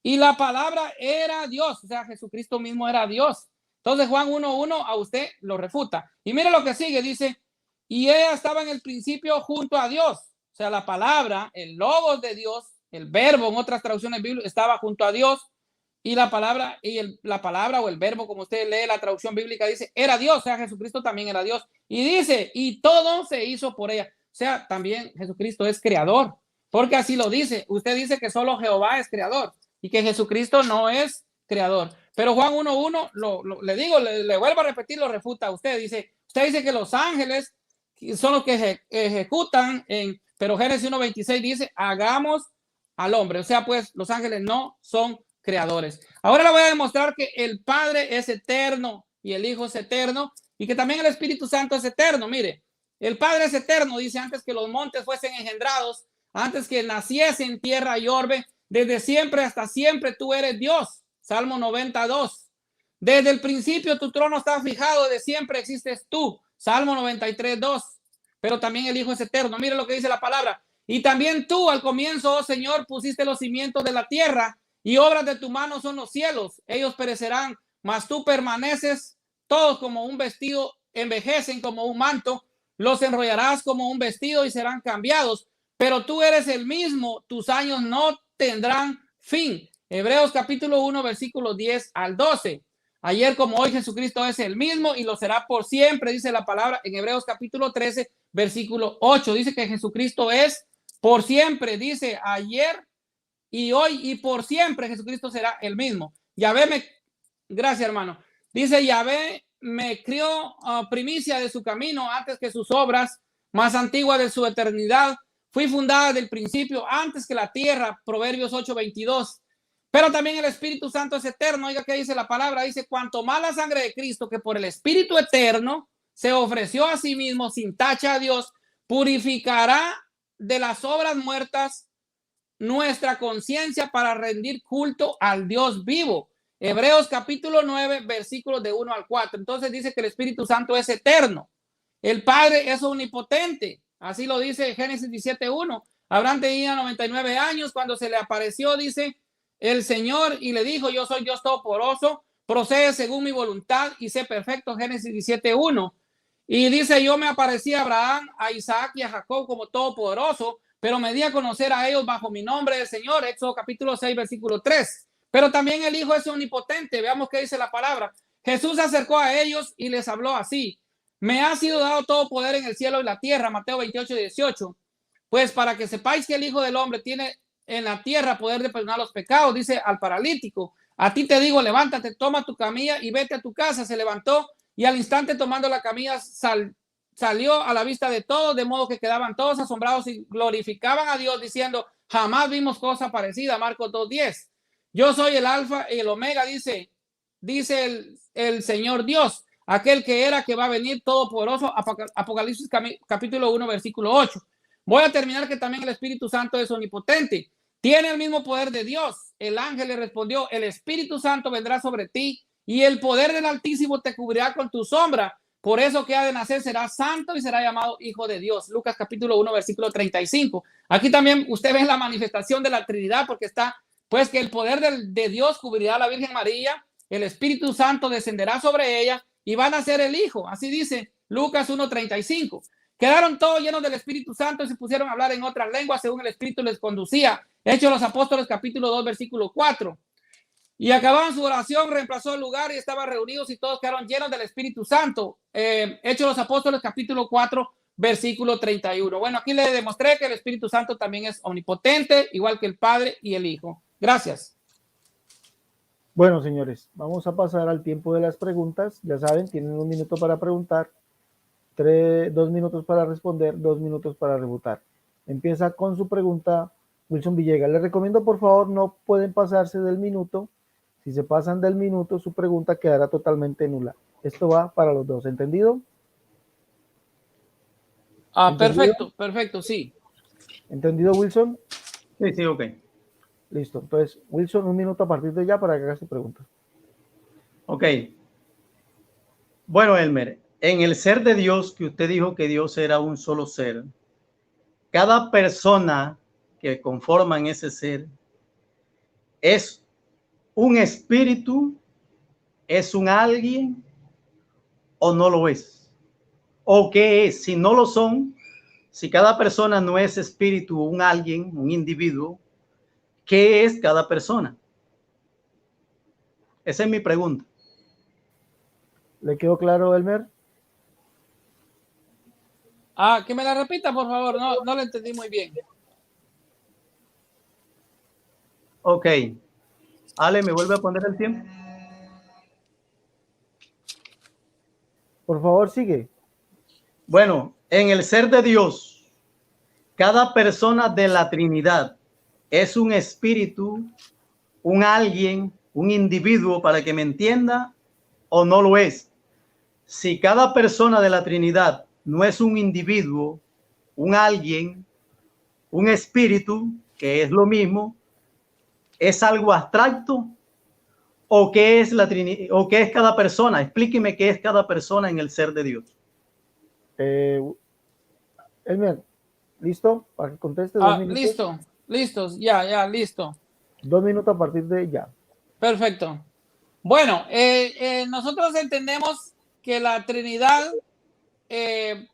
Y la palabra era Dios. O sea, Jesucristo mismo era Dios. Entonces Juan 1:1 a usted lo refuta. Y mire lo que sigue, dice, y ella estaba en el principio junto a Dios. O sea, la palabra, el logos de Dios, el verbo en otras traducciones bíblicas estaba junto a Dios. Y la palabra, la palabra o el verbo, como usted lee la traducción bíblica, dice, era Dios. O sea, Jesucristo también era Dios. Y dice, y todo se hizo por ella. O sea, también Jesucristo es creador. Porque así lo dice. Usted dice que solo Jehová es creador y que Jesucristo no es creador. Pero Juan 1:1, le digo, le vuelvo a repetir, lo refuta. Usted dice que los ángeles son los que ejecutan, pero Génesis 1:26 dice, hagamos al hombre. O sea, pues los ángeles no son creadores. Ahora le voy a demostrar que el Padre es eterno y el Hijo es eterno y que también el Espíritu Santo es eterno. Mire, el Padre es eterno, dice, antes que los montes fuesen engendrados, antes que naciesen tierra y orbe, desde siempre hasta siempre tú eres Dios. Salmo 92. Desde el principio tu trono está fijado, desde siempre existes tú. Salmo 93:2. Pero también el Hijo es eterno. Mire lo que dice la palabra. Y también tú al comienzo, oh Señor, pusiste los cimientos de la tierra y obras de tu mano son los cielos. Ellos perecerán, mas tú permaneces. Todos como un vestido envejecen como un manto. Los enrollarás como un vestido y serán cambiados. Pero tú eres el mismo, tus años no tendrán fin. Hebreos capítulo 1, versículos 10 al 12. Ayer como hoy Jesucristo es el mismo y lo será por siempre, dice la palabra en Hebreos capítulo 13, versículo 8. Dice que Jesucristo es por siempre, dice ayer y hoy y por siempre Jesucristo será el mismo. Gracias hermano. Dice Yahvé me crió primicia de su camino antes que sus obras, más antigua de su eternidad. Fui fundada del principio antes que la tierra, Proverbios 8:22. Pero también el Espíritu Santo es eterno. Oiga qué dice la palabra. Dice, cuanto más la sangre de Cristo, que por el Espíritu eterno se ofreció a sí mismo sin tacha a Dios, purificará de las obras muertas nuestra conciencia para rendir culto al Dios vivo. Hebreos capítulo 9, versículos de 1 al 4. Entonces dice que el Espíritu Santo es eterno. El Padre es omnipotente. Así lo dice Génesis 17:1. Abraham tenía 99 años cuando se le apareció, dice el Señor, y le dijo, yo soy Dios Todopoderoso, procede según mi voluntad y sé perfecto. Génesis 17:1. Y dice, yo me aparecí a Abraham, a Isaac y a Jacob como Todopoderoso, pero me di a conocer a ellos bajo mi nombre del Señor. Éxodo capítulo 6, versículo 3. Pero también el Hijo es omnipotente. Veamos qué dice la palabra. Jesús se acercó a ellos y les habló así. Me ha sido dado todo poder en el cielo y la tierra, Mateo 28:18. Pues para que sepáis que el Hijo del Hombre tiene en la tierra poder de perdonar los pecados, dice al paralítico, a ti te digo, levántate, toma tu camilla y vete a tu casa. Se levantó y al instante tomando la camilla salió a la vista de todos, de modo que quedaban todos asombrados y glorificaban a Dios diciendo, jamás vimos cosa parecida. Marcos 2:10. Yo soy el alfa y el omega, dice el Señor Dios, aquel que era, que va a venir, todopoderoso. Apocalipsis capítulo 1, versículo 8. Voy a terminar que también el Espíritu Santo es omnipotente. Tiene el mismo poder de Dios. El ángel le respondió, el Espíritu Santo vendrá sobre ti y el poder del Altísimo te cubrirá con tu sombra. Por eso que ha de nacer será santo y será llamado Hijo de Dios. Lucas capítulo 1, versículo 35. Aquí también usted ve la manifestación de la Trinidad, porque está, pues, que el poder de Dios cubrirá a la Virgen María, el Espíritu Santo descenderá sobre ella y van a ser el Hijo. Así dice Lucas 1:35. Quedaron todos llenos del Espíritu Santo y se pusieron a hablar en otras lenguas según el Espíritu les conducía. Hechos de los Apóstoles capítulo 2, versículo 4. Y acababan su oración, reemplazó el lugar y estaban reunidos y todos quedaron llenos del Espíritu Santo. Hechos de los Apóstoles capítulo 4, versículo 31. Bueno, aquí le demostré que el Espíritu Santo también es omnipotente, igual que el Padre y el Hijo. Gracias. Bueno, señores, vamos a pasar al tiempo de las preguntas. Ya saben, tienen 1 minuto para preguntar, 2 minutos para responder, 2 minutos para refutar. Empieza con su pregunta Wilson Villegas. Les recomiendo, por favor, no pueden pasarse del minuto. Si se pasan del minuto, su pregunta quedará totalmente nula. Esto va para los dos, ¿entendido? ¿Entendido? Perfecto, sí. ¿Entendido, Wilson? Sí, ok. Listo. Entonces, Wilson, 1 minuto a partir de ya para que haga su pregunta. Ok. Bueno, Elmer, en el ser de Dios, que usted dijo que Dios era un solo ser, cada persona que conforman ese ser es un espíritu, es un alguien o no lo es. ¿O qué es? Si no lo son, si cada persona no es espíritu, un alguien, un individuo, ¿qué es cada persona? Esa es mi pregunta. ¿Le quedó claro, Elmer? Que me la repita, por favor. No lo entendí muy bien. Ok. Ale, ¿me vuelve a poner el tiempo? Por favor, sigue. Bueno, en el ser de Dios, cada persona de la Trinidad es un espíritu, un alguien, un individuo, para que me entienda, o no lo es. Si cada persona de la Trinidad no es un individuo, un alguien, un espíritu, que es lo mismo, ¿es algo abstracto? ¿O qué es la Trinidad? ¿O qué es cada persona? Explíqueme qué es cada persona en el ser de Dios. Elmer, ¿listo? Para que conteste 2 minutos. Listo, ya, listo. 2 minutos a partir de ya. Perfecto. Bueno, nosotros entendemos que la Trinidad,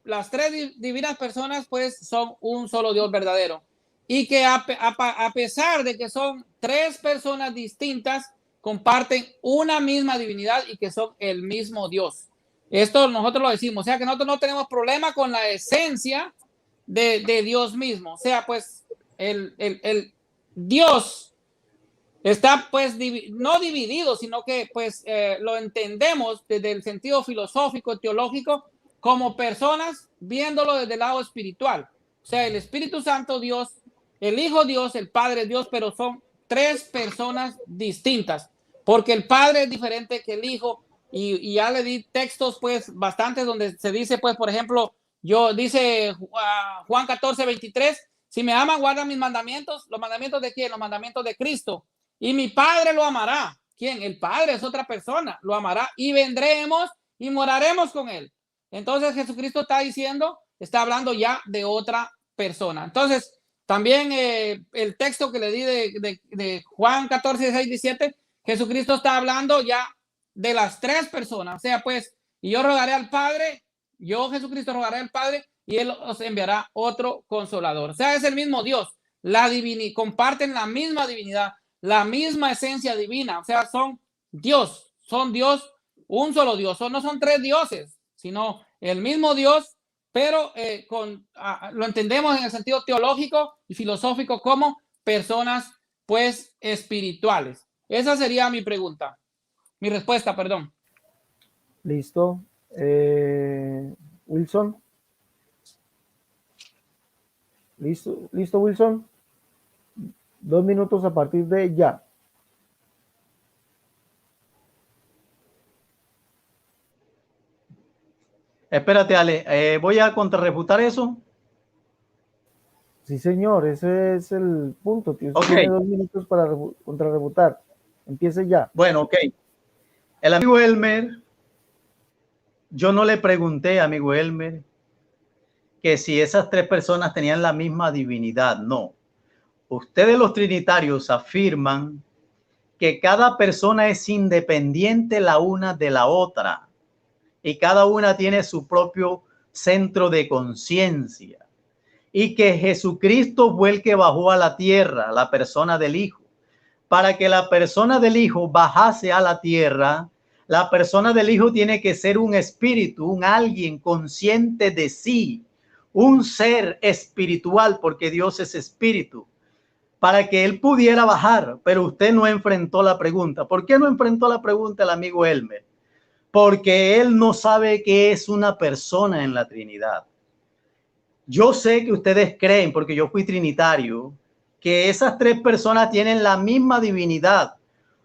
las tres divinas personas, pues son un solo Dios verdadero. Y que a pesar de que son tres personas distintas, comparten una misma divinidad y que son el mismo Dios. Esto nosotros lo decimos, o sea que nosotros no tenemos problema con la esencia de Dios mismo. O sea, pues el Dios está pues no dividido, sino que pues lo entendemos desde el sentido filosófico, teológico, como personas viéndolo desde el lado espiritual. O sea, el Espíritu Santo Dios, el Hijo Dios, el Padre Dios, pero son tres personas distintas, porque el Padre es diferente que el Hijo, y ya le di textos pues bastantes donde se dice pues, por ejemplo, dice Juan 14:23, si me aman, guardan mis mandamientos. ¿Los mandamientos de quién? Los mandamientos de Cristo. Y mi Padre lo amará. ¿Quién? El Padre es otra persona. Lo amará y vendremos y moraremos con él. Entonces Jesucristo está diciendo, está hablando ya de otra persona. Entonces, también el texto que le di de Juan 14:16-17, Jesucristo está hablando ya de las tres personas. O sea, pues, y yo rogaré al Padre, yo Jesucristo rogaré al Padre y él os enviará otro consolador. O sea, es el mismo Dios. Comparten la misma divinidad, la misma esencia divina. O sea, son Dios, un solo Dios. No son tres dioses, sino el mismo Dios, pero lo entendemos en el sentido teológico y filosófico como personas pues espirituales. Esa sería mi pregunta, mi respuesta, perdón. Listo. Wilson. Listo, Wilson. 2 minutos a partir de ya. Espérate, Ale, voy a contrarrefutar eso. Sí, señor, ese es el punto. Usted Okay. tiene 2 minutos para contrarrefutar. Empiece ya. Bueno, ok. El amigo Elmer, yo no le pregunté, amigo Elmer, que si esas tres personas tenían la misma divinidad. No. Ustedes los trinitarios afirman que cada persona es independiente la una de la otra y cada una tiene su propio centro de conciencia y que Jesucristo fue el que bajó a la tierra, la persona del Hijo. Para que la persona del Hijo bajase a la tierra, la persona del Hijo tiene que ser un espíritu, un alguien consciente de sí, un ser espiritual, porque Dios es espíritu. para que él pudiera bajar, pero usted no enfrentó la pregunta. ¿Por qué no enfrentó la pregunta el amigo Elmer? Porque él no sabe qué es una persona en la Trinidad. Yo sé que ustedes creen, porque yo fui trinitario, que esas tres personas tienen la misma divinidad, o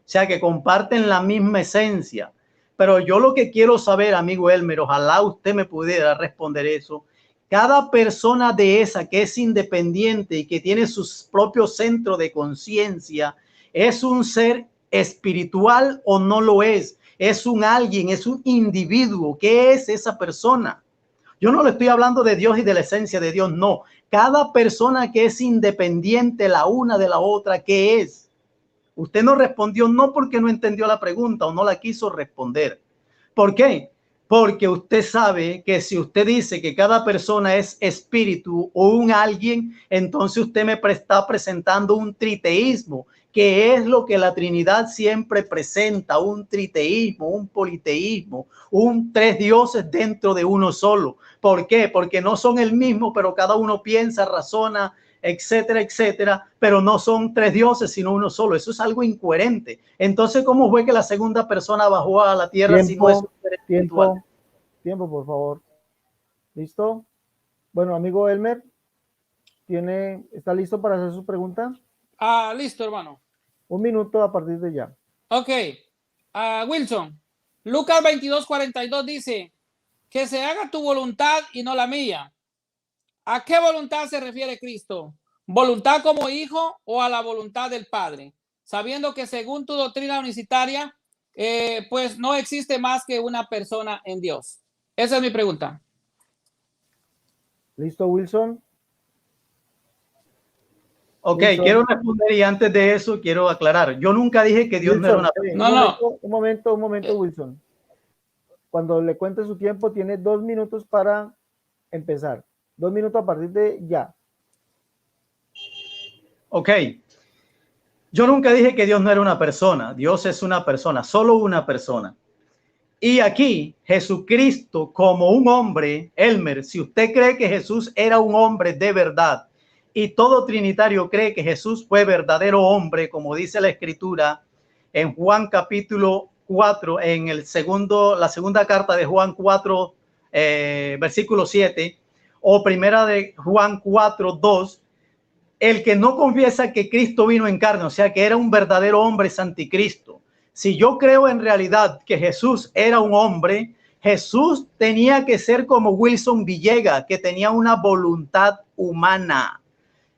sea, que comparten la misma esencia. Pero yo lo que quiero saber, amigo Elmer, ojalá usted me pudiera responder eso. Cada persona de esa que es independiente y que tiene su propio centro de conciencia, ¿es un ser espiritual o no lo es? ¿Es un alguien? ¿Es un individuo? ¿Qué es esa persona? Yo no le estoy hablando de Dios y de la esencia de Dios, no. Cada persona que es independiente la una de la otra, ¿qué es? Usted no respondió, no porque no entendió la pregunta o no la quiso responder. ¿Por qué? Porque usted sabe que si usted dice que cada persona es espíritu o un alguien, entonces usted me está presentando un triteísmo, que es lo que la Trinidad siempre presenta, un triteísmo, un politeísmo, un tres dioses dentro de uno solo. ¿Por qué? Porque no son el mismo, pero cada uno piensa, razona, etcétera, etcétera, pero no son tres dioses, sino uno solo. Eso es algo incoherente. Entonces, ¿cómo fue que la segunda persona bajó a la tierra si no es un ser espiritual? Tiempo, por favor. ¿Listo? Bueno, amigo Elmer, ¿está listo para hacer su pregunta? Listo, hermano. 1 minuto a partir de ya. Ok. Wilson, Lucas 22:42 dice, que se haga tu voluntad y no la mía. ¿A qué voluntad se refiere Cristo? ¿Voluntad como hijo o a la voluntad del Padre? Sabiendo que según tu doctrina unicitaria, pues no existe más que una persona en Dios. Esa es mi pregunta. ¿Listo, Wilson? Ok, Wilson, quiero responder y antes de eso quiero aclarar. Yo nunca dije que Dios Wilson, no era una persona. Un momento, Wilson. Cuando le cuente su tiempo, tiene 2 minutos para empezar. 2 minutos a partir de ya. Ok. Yo nunca dije que Dios no era una persona. Dios es una persona, solo una persona. Y aquí Jesucristo como un hombre, Elmer, si usted cree que Jesús era un hombre de verdad y todo trinitario cree que Jesús fue verdadero hombre, como dice la escritura en Juan capítulo 4, en la segunda carta de Juan 4, versículo 7, o primera de Juan 4, 2, el que no confiesa que Cristo vino en carne, o sea que era un verdadero hombre, es anticristo. Si yo creo en realidad que Jesús era un hombre, Jesús tenía que ser como Wilson Villegas, que tenía una voluntad humana.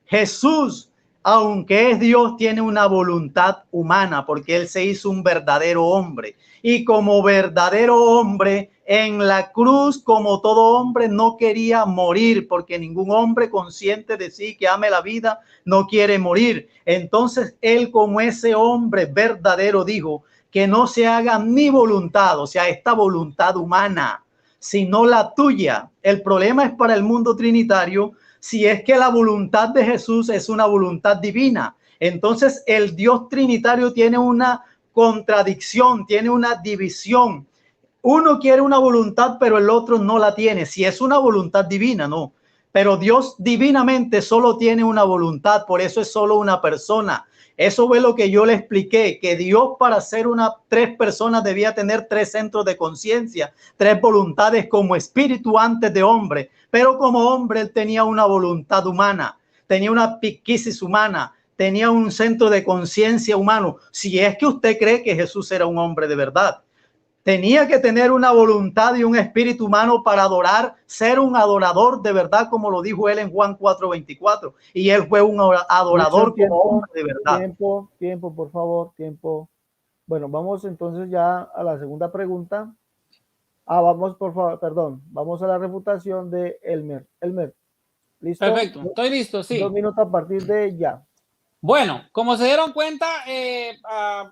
Jesús, aunque es Dios, tiene una voluntad humana porque él se hizo un verdadero hombre. Y como verdadero hombre, en la cruz, como todo hombre, no quería morir porque ningún hombre consciente de sí que ame la vida no quiere morir. Entonces él, como ese hombre verdadero, dijo que no se haga mi voluntad, o sea, esta voluntad humana, sino la tuya. El problema es para el mundo trinitario si es que la voluntad de Jesús es una voluntad divina. Entonces el Dios trinitario tiene una contradicción, tiene una división. Uno quiere una voluntad, pero el otro no la tiene. Si es una voluntad divina, no. Pero Dios divinamente solo tiene una voluntad, por eso es solo una persona. Eso fue lo que yo le expliqué, que Dios para ser tres personas debía tener 3 centros de conciencia, 3 voluntades como espíritu antes de hombre, pero como hombre él tenía una voluntad humana, tenía una psiquis humana, tenía un centro de conciencia humano. Si es que usted cree que Jesús era un hombre de verdad, tenía que tener una voluntad y un espíritu humano para adorar, ser un adorador de verdad, como lo dijo él en Juan 4:24. Y él fue un adorador como hombre de verdad. Tiempo, por favor, tiempo. Bueno, vamos entonces ya a la segunda pregunta. Vamos, por favor, perdón. Vamos a la refutación de Elmer. Elmer, ¿listo? Perfecto, estoy listo, sí. 2 minutos a partir de ya. Bueno, como se dieron cuenta,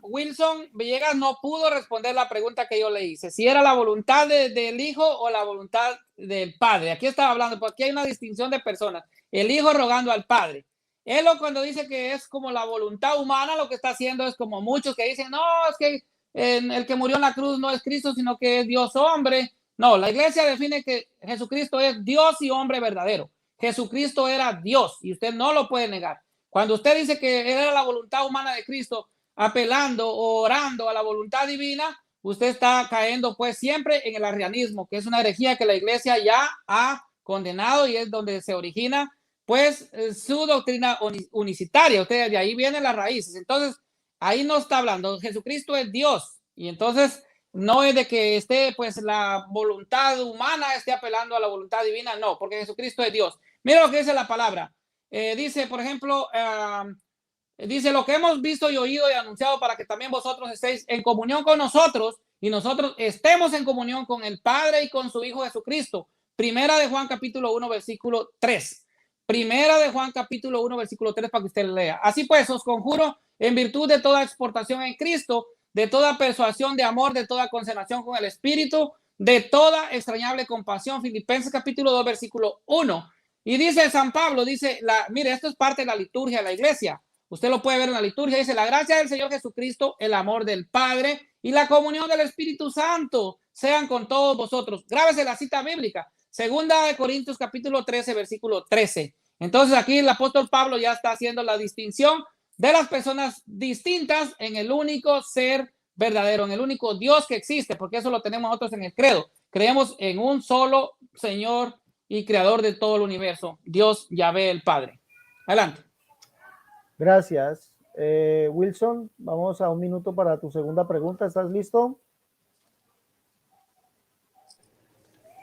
Wilson Villegas no pudo responder la pregunta que yo le hice. Si era la voluntad del hijo o la voluntad del padre. Aquí estaba hablando, porque hay una distinción de personas. El hijo rogando al padre. Él cuando dice que es como la voluntad humana, lo que está haciendo es como muchos que dicen, no, es que el que murió en la cruz no es Cristo, sino que es Dios hombre. No, la iglesia define que Jesucristo es Dios y hombre verdadero. Jesucristo era Dios y usted no lo puede negar. Cuando usted dice que era la voluntad humana de Cristo, apelando o orando a la voluntad divina, usted está cayendo pues siempre en el arrianismo, que es una herejía que la iglesia ya ha condenado y es donde se origina pues su doctrina unicitaria. Ustedes, de ahí vienen las raíces. Entonces, ahí no está hablando. Jesucristo es Dios. Y entonces no es de que esté pues la voluntad humana esté apelando a la voluntad divina, no, porque Jesucristo es Dios. Mira lo que dice la palabra. Dice, por ejemplo, dice lo que hemos visto y oído y anunciado para que también vosotros estéis en comunión con nosotros y nosotros estemos en comunión con el Padre y con su Hijo Jesucristo. Primera de Juan capítulo 1 versículo 3. Primera de Juan capítulo 1 versículo 3 para que usted lea. Así pues, os conjuro en virtud de toda exportación en Cristo, de toda persuasión de amor, de toda concernación con el Espíritu, de toda extrañable compasión. Filipenses capítulo 2 versículo 1. Y dice San Pablo, dice, mire, esto es parte de la liturgia de la iglesia. Usted lo puede ver en la liturgia. Dice, la gracia del Señor Jesucristo, el amor del Padre y la comunión del Espíritu Santo sean con todos vosotros. Grábese la cita bíblica. Segunda de Corintios capítulo 13, versículo 13. Entonces aquí el apóstol Pablo ya está haciendo la distinción de las personas distintas en el único ser verdadero, en el único Dios que existe, porque eso lo tenemos nosotros en el credo. Creemos en un solo Señor y creador de todo el universo, Dios Yahvé el Padre. Adelante. Gracias. Wilson, vamos a un minuto para tu segunda pregunta. ¿Estás listo?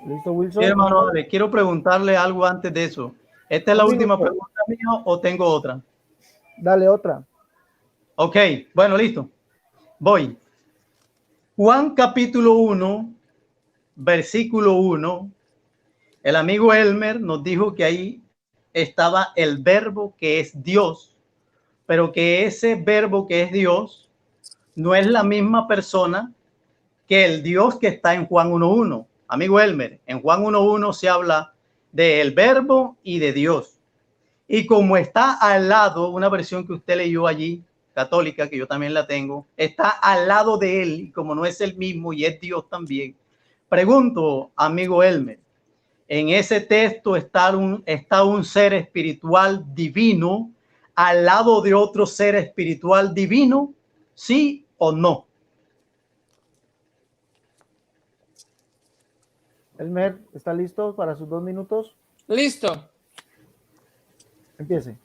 ¿Listo, Wilson? Sí, hermano, le quiero preguntarle algo antes de eso. ¿Esta es la última pregunta mía o tengo otra? Dale otra. Ok, bueno, listo. Voy. Juan capítulo 1, versículo 1. El amigo Elmer nos dijo que ahí estaba el verbo que es Dios, pero que ese verbo que es Dios no es la misma persona que el Dios que está en Juan 1.1. Amigo Elmer, en Juan 1.1 se habla del verbo y de Dios. Y como está al lado, una versión que usted leyó allí, católica, que yo también la tengo, está al lado de él, y como no es el mismo y es Dios también, pregunto, amigo Elmer, en ese texto está un ser espiritual divino al lado de otro ser espiritual divino, ¿sí o no? Elmer, ¿está listo para sus 2 minutos? Listo. Empiece.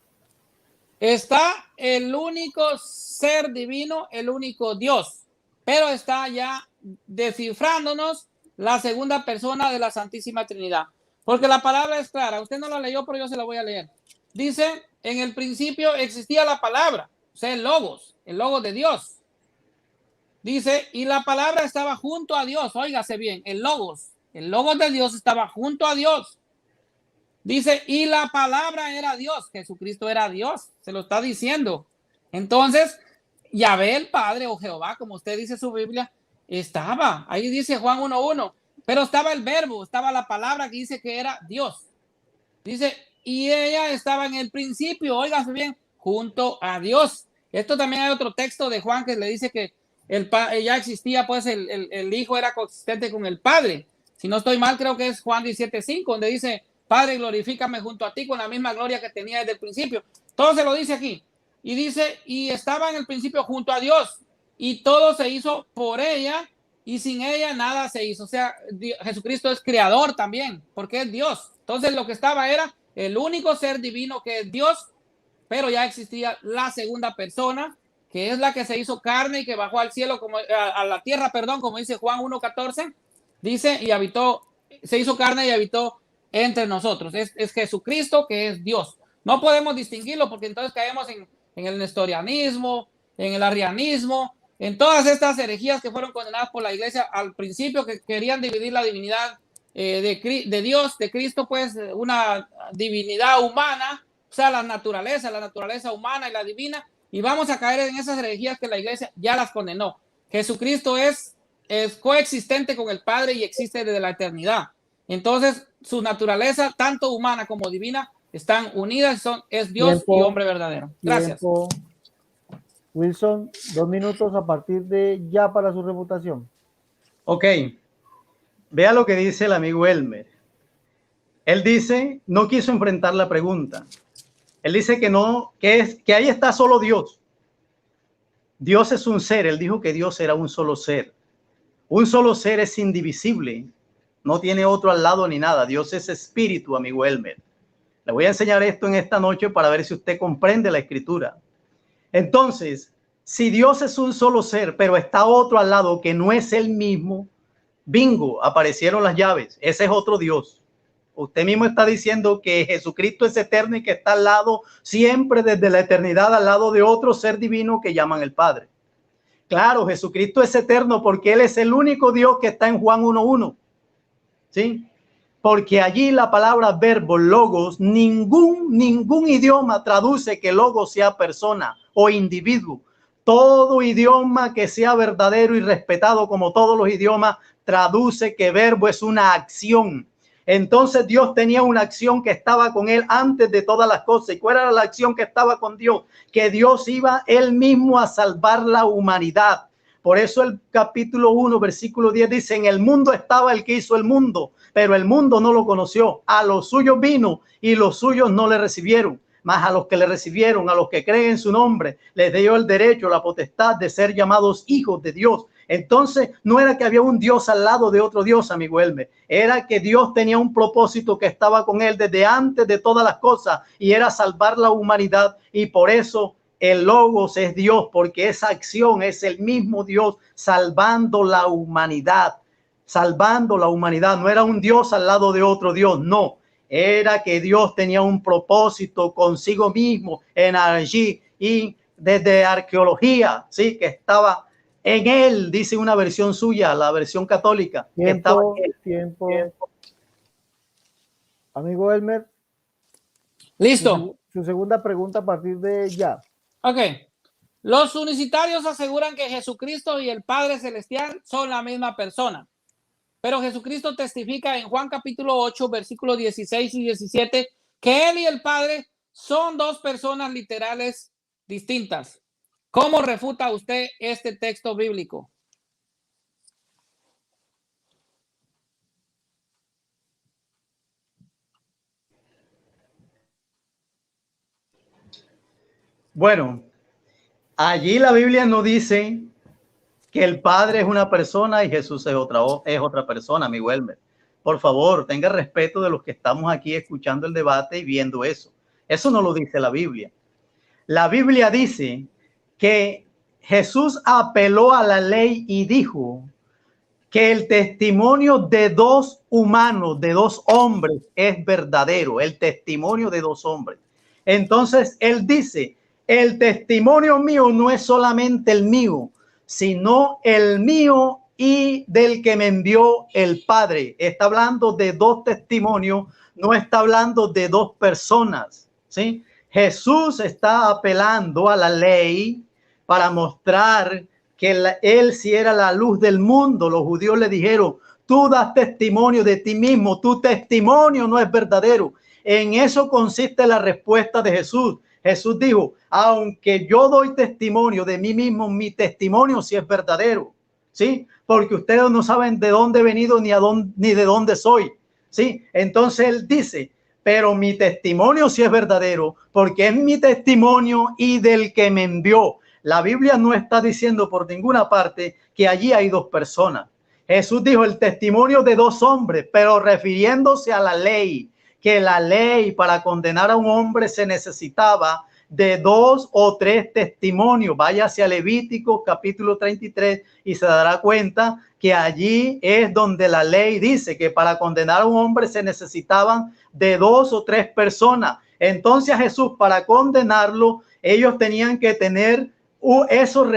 Está el único ser divino, el único Dios, pero está ya descifrándonos la segunda persona de la Santísima Trinidad, porque la palabra es clara. Usted no la leyó, pero yo se la voy a leer. Dice, en el principio existía la palabra, o sea, el logos de Dios. Dice, y la palabra estaba junto a Dios. Óigase bien, el logos de Dios estaba junto a Dios. Dice, y la palabra era Dios. Jesucristo era Dios, se lo está diciendo. Entonces, Yahvé el Padre o Jehová, como usted dice en su Biblia, estaba. Ahí dice Juan 1.1. Pero estaba el verbo, estaba la palabra que dice que era Dios. Dice, y ella estaba en el principio, óigase bien, junto a Dios. Esto también hay otro texto de Juan que le dice que ya existía, pues el Hijo era consistente con el Padre. Si no estoy mal, creo que es Juan 17.5, donde dice, Padre, glorifícame junto a ti con la misma gloria que tenía desde el principio. Todo se lo dice aquí. Y dice, y estaba en el principio junto a Dios, y todo se hizo por ella, y sin ella nada se hizo. O sea, Jesucristo es creador también, porque es Dios. Entonces lo que estaba era el único ser divino que es Dios, pero ya existía la segunda persona, que es la que se hizo carne y que bajó al cielo, como a la tierra, perdón, como dice Juan 1.14, dice, y habitó, se hizo carne y habitó entre nosotros. Es Jesucristo que es Dios. No podemos distinguirlo porque entonces caemos en el nestorianismo, en el arrianismo, en todas estas herejías que fueron condenadas por la iglesia al principio, que querían dividir la divinidad de Dios, de Cristo, pues una divinidad humana, o sea, la naturaleza humana y la divina, y vamos a caer en esas herejías que la iglesia ya las condenó. Jesucristo es coexistente con el Padre y existe desde la eternidad. Entonces, su naturaleza, tanto humana como divina, están unidas, es Dios y hombre verdadero. Gracias. Tiempo. Wilson, 2 minutos a partir de ya para su reputación. Ok. Vea lo que dice el amigo Elmer. Él dice, no quiso enfrentar la pregunta. Él dice que no, que ahí está solo Dios. Dios es un ser. Él dijo que Dios era un solo ser. Un solo ser es indivisible. No tiene otro al lado ni nada. Dios es espíritu, amigo Elmer. Le voy a enseñar esto en esta noche para ver si usted comprende la escritura. Entonces, si Dios es un solo ser, pero está otro al lado que no es el mismo, bingo, aparecieron las llaves. Ese es otro Dios. Usted mismo está diciendo que Jesucristo es eterno y que está al lado siempre desde la eternidad al lado de otro ser divino que llaman el Padre. Claro, Jesucristo es eterno porque Él es el único Dios que está en Juan 1:1. ¿Sí? Porque allí la palabra verbo, logos, ningún idioma traduce que logos sea persona o individuo. Todo idioma que sea verdadero y respetado como todos los idiomas traduce que verbo es una acción. Entonces Dios tenía una acción que estaba con él antes de todas las cosas. ¿Y cuál era la acción que estaba con Dios? Que Dios iba él mismo a salvar la humanidad. Por eso el capítulo 1, versículo 10 dice, en el mundo estaba el que hizo el mundo, pero el mundo no lo conoció. A los suyos vino y los suyos no le recibieron. Mas a los que le recibieron, a los que creen en su nombre, les dio el derecho, la potestad de ser llamados hijos de Dios. Entonces no era que había un Dios al lado de otro Dios, amigo Elmer. Era que Dios tenía un propósito que estaba con él desde antes de todas las cosas y era salvar la humanidad. Y por eso el Logos es Dios, porque esa acción es el mismo Dios salvando la humanidad. Salvando la humanidad. No era un Dios al lado de otro Dios, no. Era que Dios tenía un propósito consigo mismo en allí y desde arqueología, sí, que estaba en él, dice una versión suya, la versión católica. Tiempo. Amigo Elmer. Listo. Su segunda pregunta a partir de ya. Ok. Los unicitarios aseguran que Jesucristo y el Padre Celestial son la misma persona. Pero Jesucristo testifica en Juan capítulo 8, versículos 16 y 17, que Él y el Padre son dos personas literales distintas. ¿Cómo refuta usted este texto bíblico? Bueno, allí la Biblia no dice que el Padre es una persona y Jesús es otra persona, amigo Elmer. Por favor, tenga respeto de los que estamos aquí escuchando el debate y viendo eso. Eso no lo dice la Biblia. La Biblia dice que Jesús apeló a la ley y dijo que el testimonio de dos humanos, de dos hombres, es verdadero. El testimonio de dos hombres. Entonces, él dice, el testimonio mío no es solamente el mío, sino el mío y del que me envió el Padre. Está hablando de dos testimonios, no está hablando de dos personas, ¿sí? Jesús está apelando a la ley para mostrar que él sí era la luz del mundo. Los judíos le dijeron, tú das testimonio de ti mismo, tu testimonio no es verdadero. En eso consiste la respuesta de Jesús. Jesús dijo, aunque yo doy testimonio de mí mismo, mi testimonio sí es verdadero, ¿sí? Porque ustedes no saben de dónde he venido ni de dónde soy, ¿sí? Entonces él dice, pero mi testimonio sí es verdadero, porque es mi testimonio y del que me envió. La Biblia no está diciendo por ninguna parte que allí hay dos personas. Jesús dijo el testimonio de dos hombres, pero refiriéndose a la ley, que la ley para condenar a un hombre se necesitaba de dos o tres testimonios. Vaya hacia Levítico capítulo 33 y se dará cuenta que allí es donde la ley dice que para condenar a un hombre se necesitaban de dos o tres personas. Entonces a Jesús, para condenarlo, ellos tenían que tener esos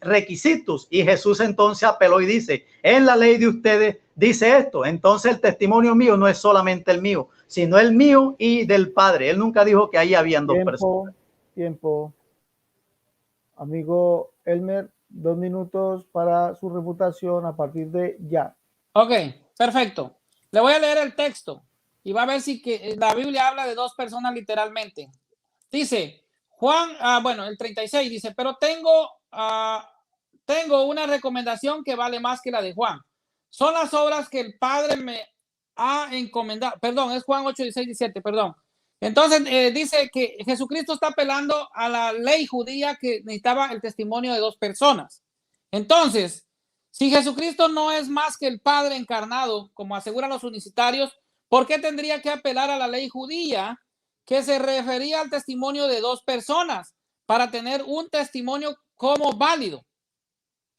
requisitos, y Jesús entonces apeló y dice, en la ley de ustedes dice esto. Entonces el testimonio mío no es solamente el mío, sino el mío y del Padre. Él nunca dijo que ahí habían dos personas. Tiempo. Amigo Elmer, 2 minutos para su refutación a partir de ya. Ok, perfecto. Le voy a leer el texto y va a ver si que la Biblia habla de dos personas literalmente. Dice Juan, el 36 dice, pero tengo una recomendación que vale más que la de Juan. Son las obras que el Padre me ha encomendado. Perdón, es Juan 8, 16, 17, perdón. Entonces dice que Jesucristo está apelando a la ley judía que necesitaba el testimonio de dos personas. Entonces, si Jesucristo no es más que el Padre encarnado, como aseguran los unicitarios, ¿por qué tendría que apelar a la ley judía que se refería al testimonio de dos personas para tener un testimonio como válido?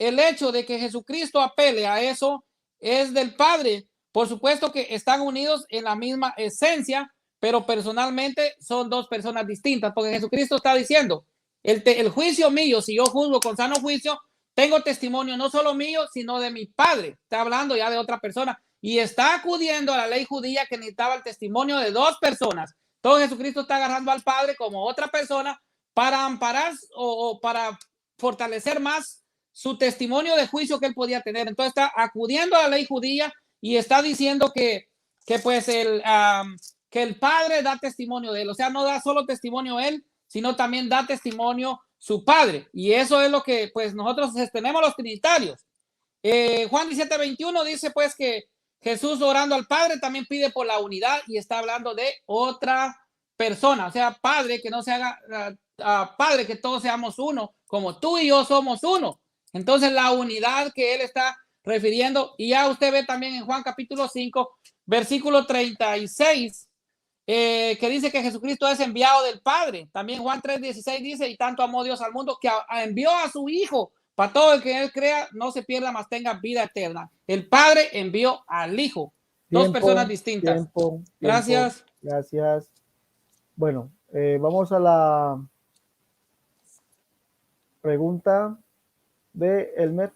El hecho de que Jesucristo apele a eso es del Padre. Por supuesto que están unidos en la misma esencia, pero personalmente son dos personas distintas, porque Jesucristo está diciendo, el juicio mío, si yo juzgo con sano juicio, tengo testimonio no solo mío, sino de mi Padre. Está hablando ya de otra persona y está acudiendo a la ley judía que necesitaba el testimonio de dos personas. Entonces Jesucristo está agarrando al Padre como otra persona para amparar o para fortalecer más su testimonio de juicio que él podía tener. Entonces está acudiendo a la ley judía y está diciendo que pues que el Padre da testimonio de él. O sea, no da solo testimonio él, sino también da testimonio su Padre. Y eso es lo que pues nosotros tenemos los trinitarios. Juan 17:21 dice pues que Jesús orando al Padre también pide por la unidad y está hablando de otra persona. O sea, Padre, que no se haga Padre, que todos seamos uno, como tú y yo somos uno. Entonces la unidad que él está refiriendo, y ya usted ve también en Juan capítulo 5, versículo 36, que dice que Jesucristo es enviado del Padre. También Juan 3:16 dice, y tanto amó Dios al mundo que envió a su Hijo, para todo el que él crea, no se pierda, mas tenga vida eterna. El Padre envió al Hijo. Dos personas distintas. Gracias. Gracias. Bueno, vamos a la pregunta de Elmer.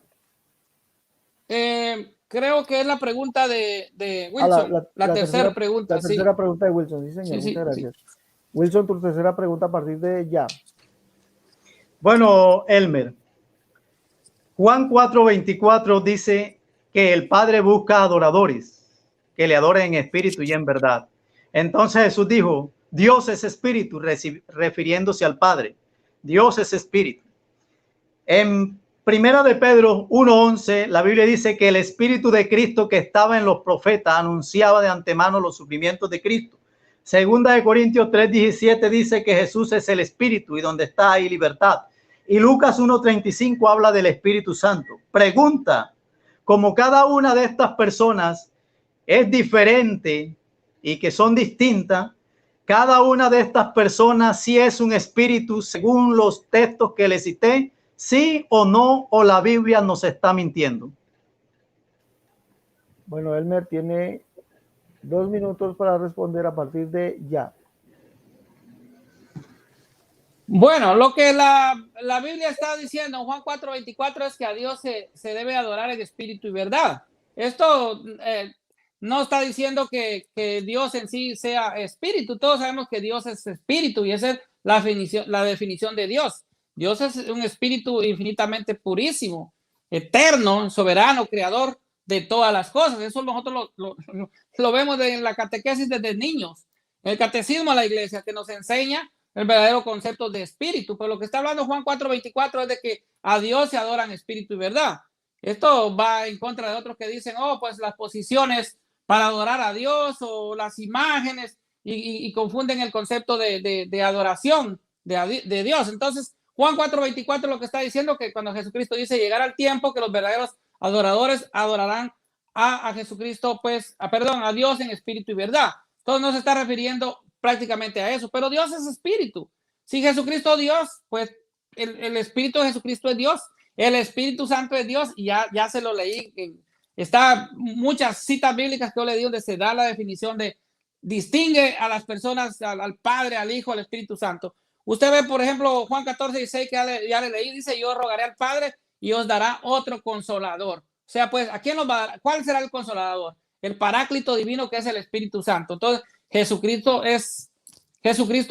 Creo que es la pregunta de Wilson. La tercera pregunta. La tercera pregunta de Wilson, sí, señor. Muchas gracias. Sí. Wilson, tu tercera pregunta a partir de ya. Bueno, Elmer, Juan 4:24 dice que el Padre busca adoradores que le adoren en espíritu y en verdad. Entonces Jesús dijo, Dios es espíritu, refiriéndose al Padre. Dios es espíritu. En Primera de Pedro 1:11, la Biblia dice que el Espíritu de Cristo que estaba en los profetas anunciaba de antemano los sufrimientos de Cristo. Segunda de Corintios 3:17 dice que Jesús es el Espíritu y donde está hay libertad. Y Lucas 1:35 habla del Espíritu Santo. Pregunta, como cada una de estas personas es diferente y que son distintas, cada una de estas personas sí es un espíritu según los textos que les cité, ¿sí o no? ¿O la Biblia nos está mintiendo? Bueno, Elmer tiene 2 minutos para responder a partir de ya. Bueno, lo que la Biblia está diciendo en Juan 4:24 es que a Dios se debe adorar en espíritu y verdad. Esto no está diciendo que Dios en sí sea espíritu. Todos sabemos que Dios es espíritu y esa es la definición de Dios. Dios es un espíritu infinitamente purísimo, eterno, soberano, creador de todas las cosas. Eso nosotros lo vemos en la catequesis desde niños, en el catecismo de la iglesia que nos enseña el verdadero concepto de espíritu. Pero lo que está hablando Juan 4:24 es de que a Dios se adoran espíritu y verdad. Esto va en contra de otros que dicen, pues las posiciones para adorar a Dios o las imágenes y confunden el concepto de adoración de Dios. Entonces, Juan 4:24 lo que está diciendo que cuando Jesucristo dice llegar al tiempo que los verdaderos adoradores adorarán a Jesucristo, pues, a Dios en espíritu y verdad. Entonces no se está refiriendo prácticamente a eso, pero Dios es espíritu. Si Jesucristo es Dios, pues el espíritu de Jesucristo es Dios, el Espíritu Santo es Dios, y ya se lo leí. Está muchas citas bíblicas que yo le di donde se da la definición de distingue a las personas, al Padre, al Hijo, al Espíritu Santo. Usted ve, por ejemplo, Juan 14:16 que ya le leí, dice, yo rogaré al Padre y os dará otro consolador. O sea, pues, ¿a quién nos va a dar? ¿Cuál será el consolador? El Paráclito divino, que es el Espíritu Santo. Entonces, Jesucristo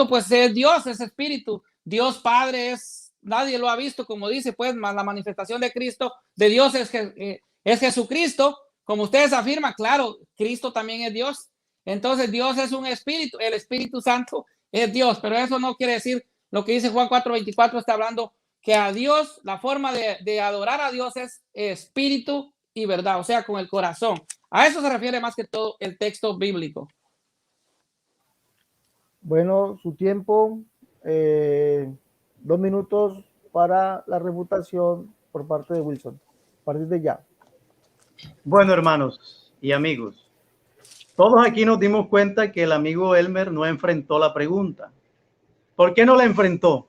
pues es Dios, es Espíritu. Dios Padre nadie lo ha visto, como dice, pues, más la manifestación de Cristo, de Dios es Jesucristo. Como ustedes afirman, claro, Cristo también es Dios. Entonces, Dios es un espíritu, el Espíritu Santo es Dios, pero eso no quiere decir lo que dice Juan 4:24, está hablando que a Dios, la forma de adorar a Dios es espíritu y verdad, o sea, con el corazón. A eso se refiere más que todo el texto bíblico. Bueno, su tiempo, 2 minutos para la refutación por parte de Wilson. A partir de ya. Bueno, hermanos y amigos, todos aquí nos dimos cuenta que el amigo Elmer no enfrentó la pregunta. ¿Por qué no la enfrentó?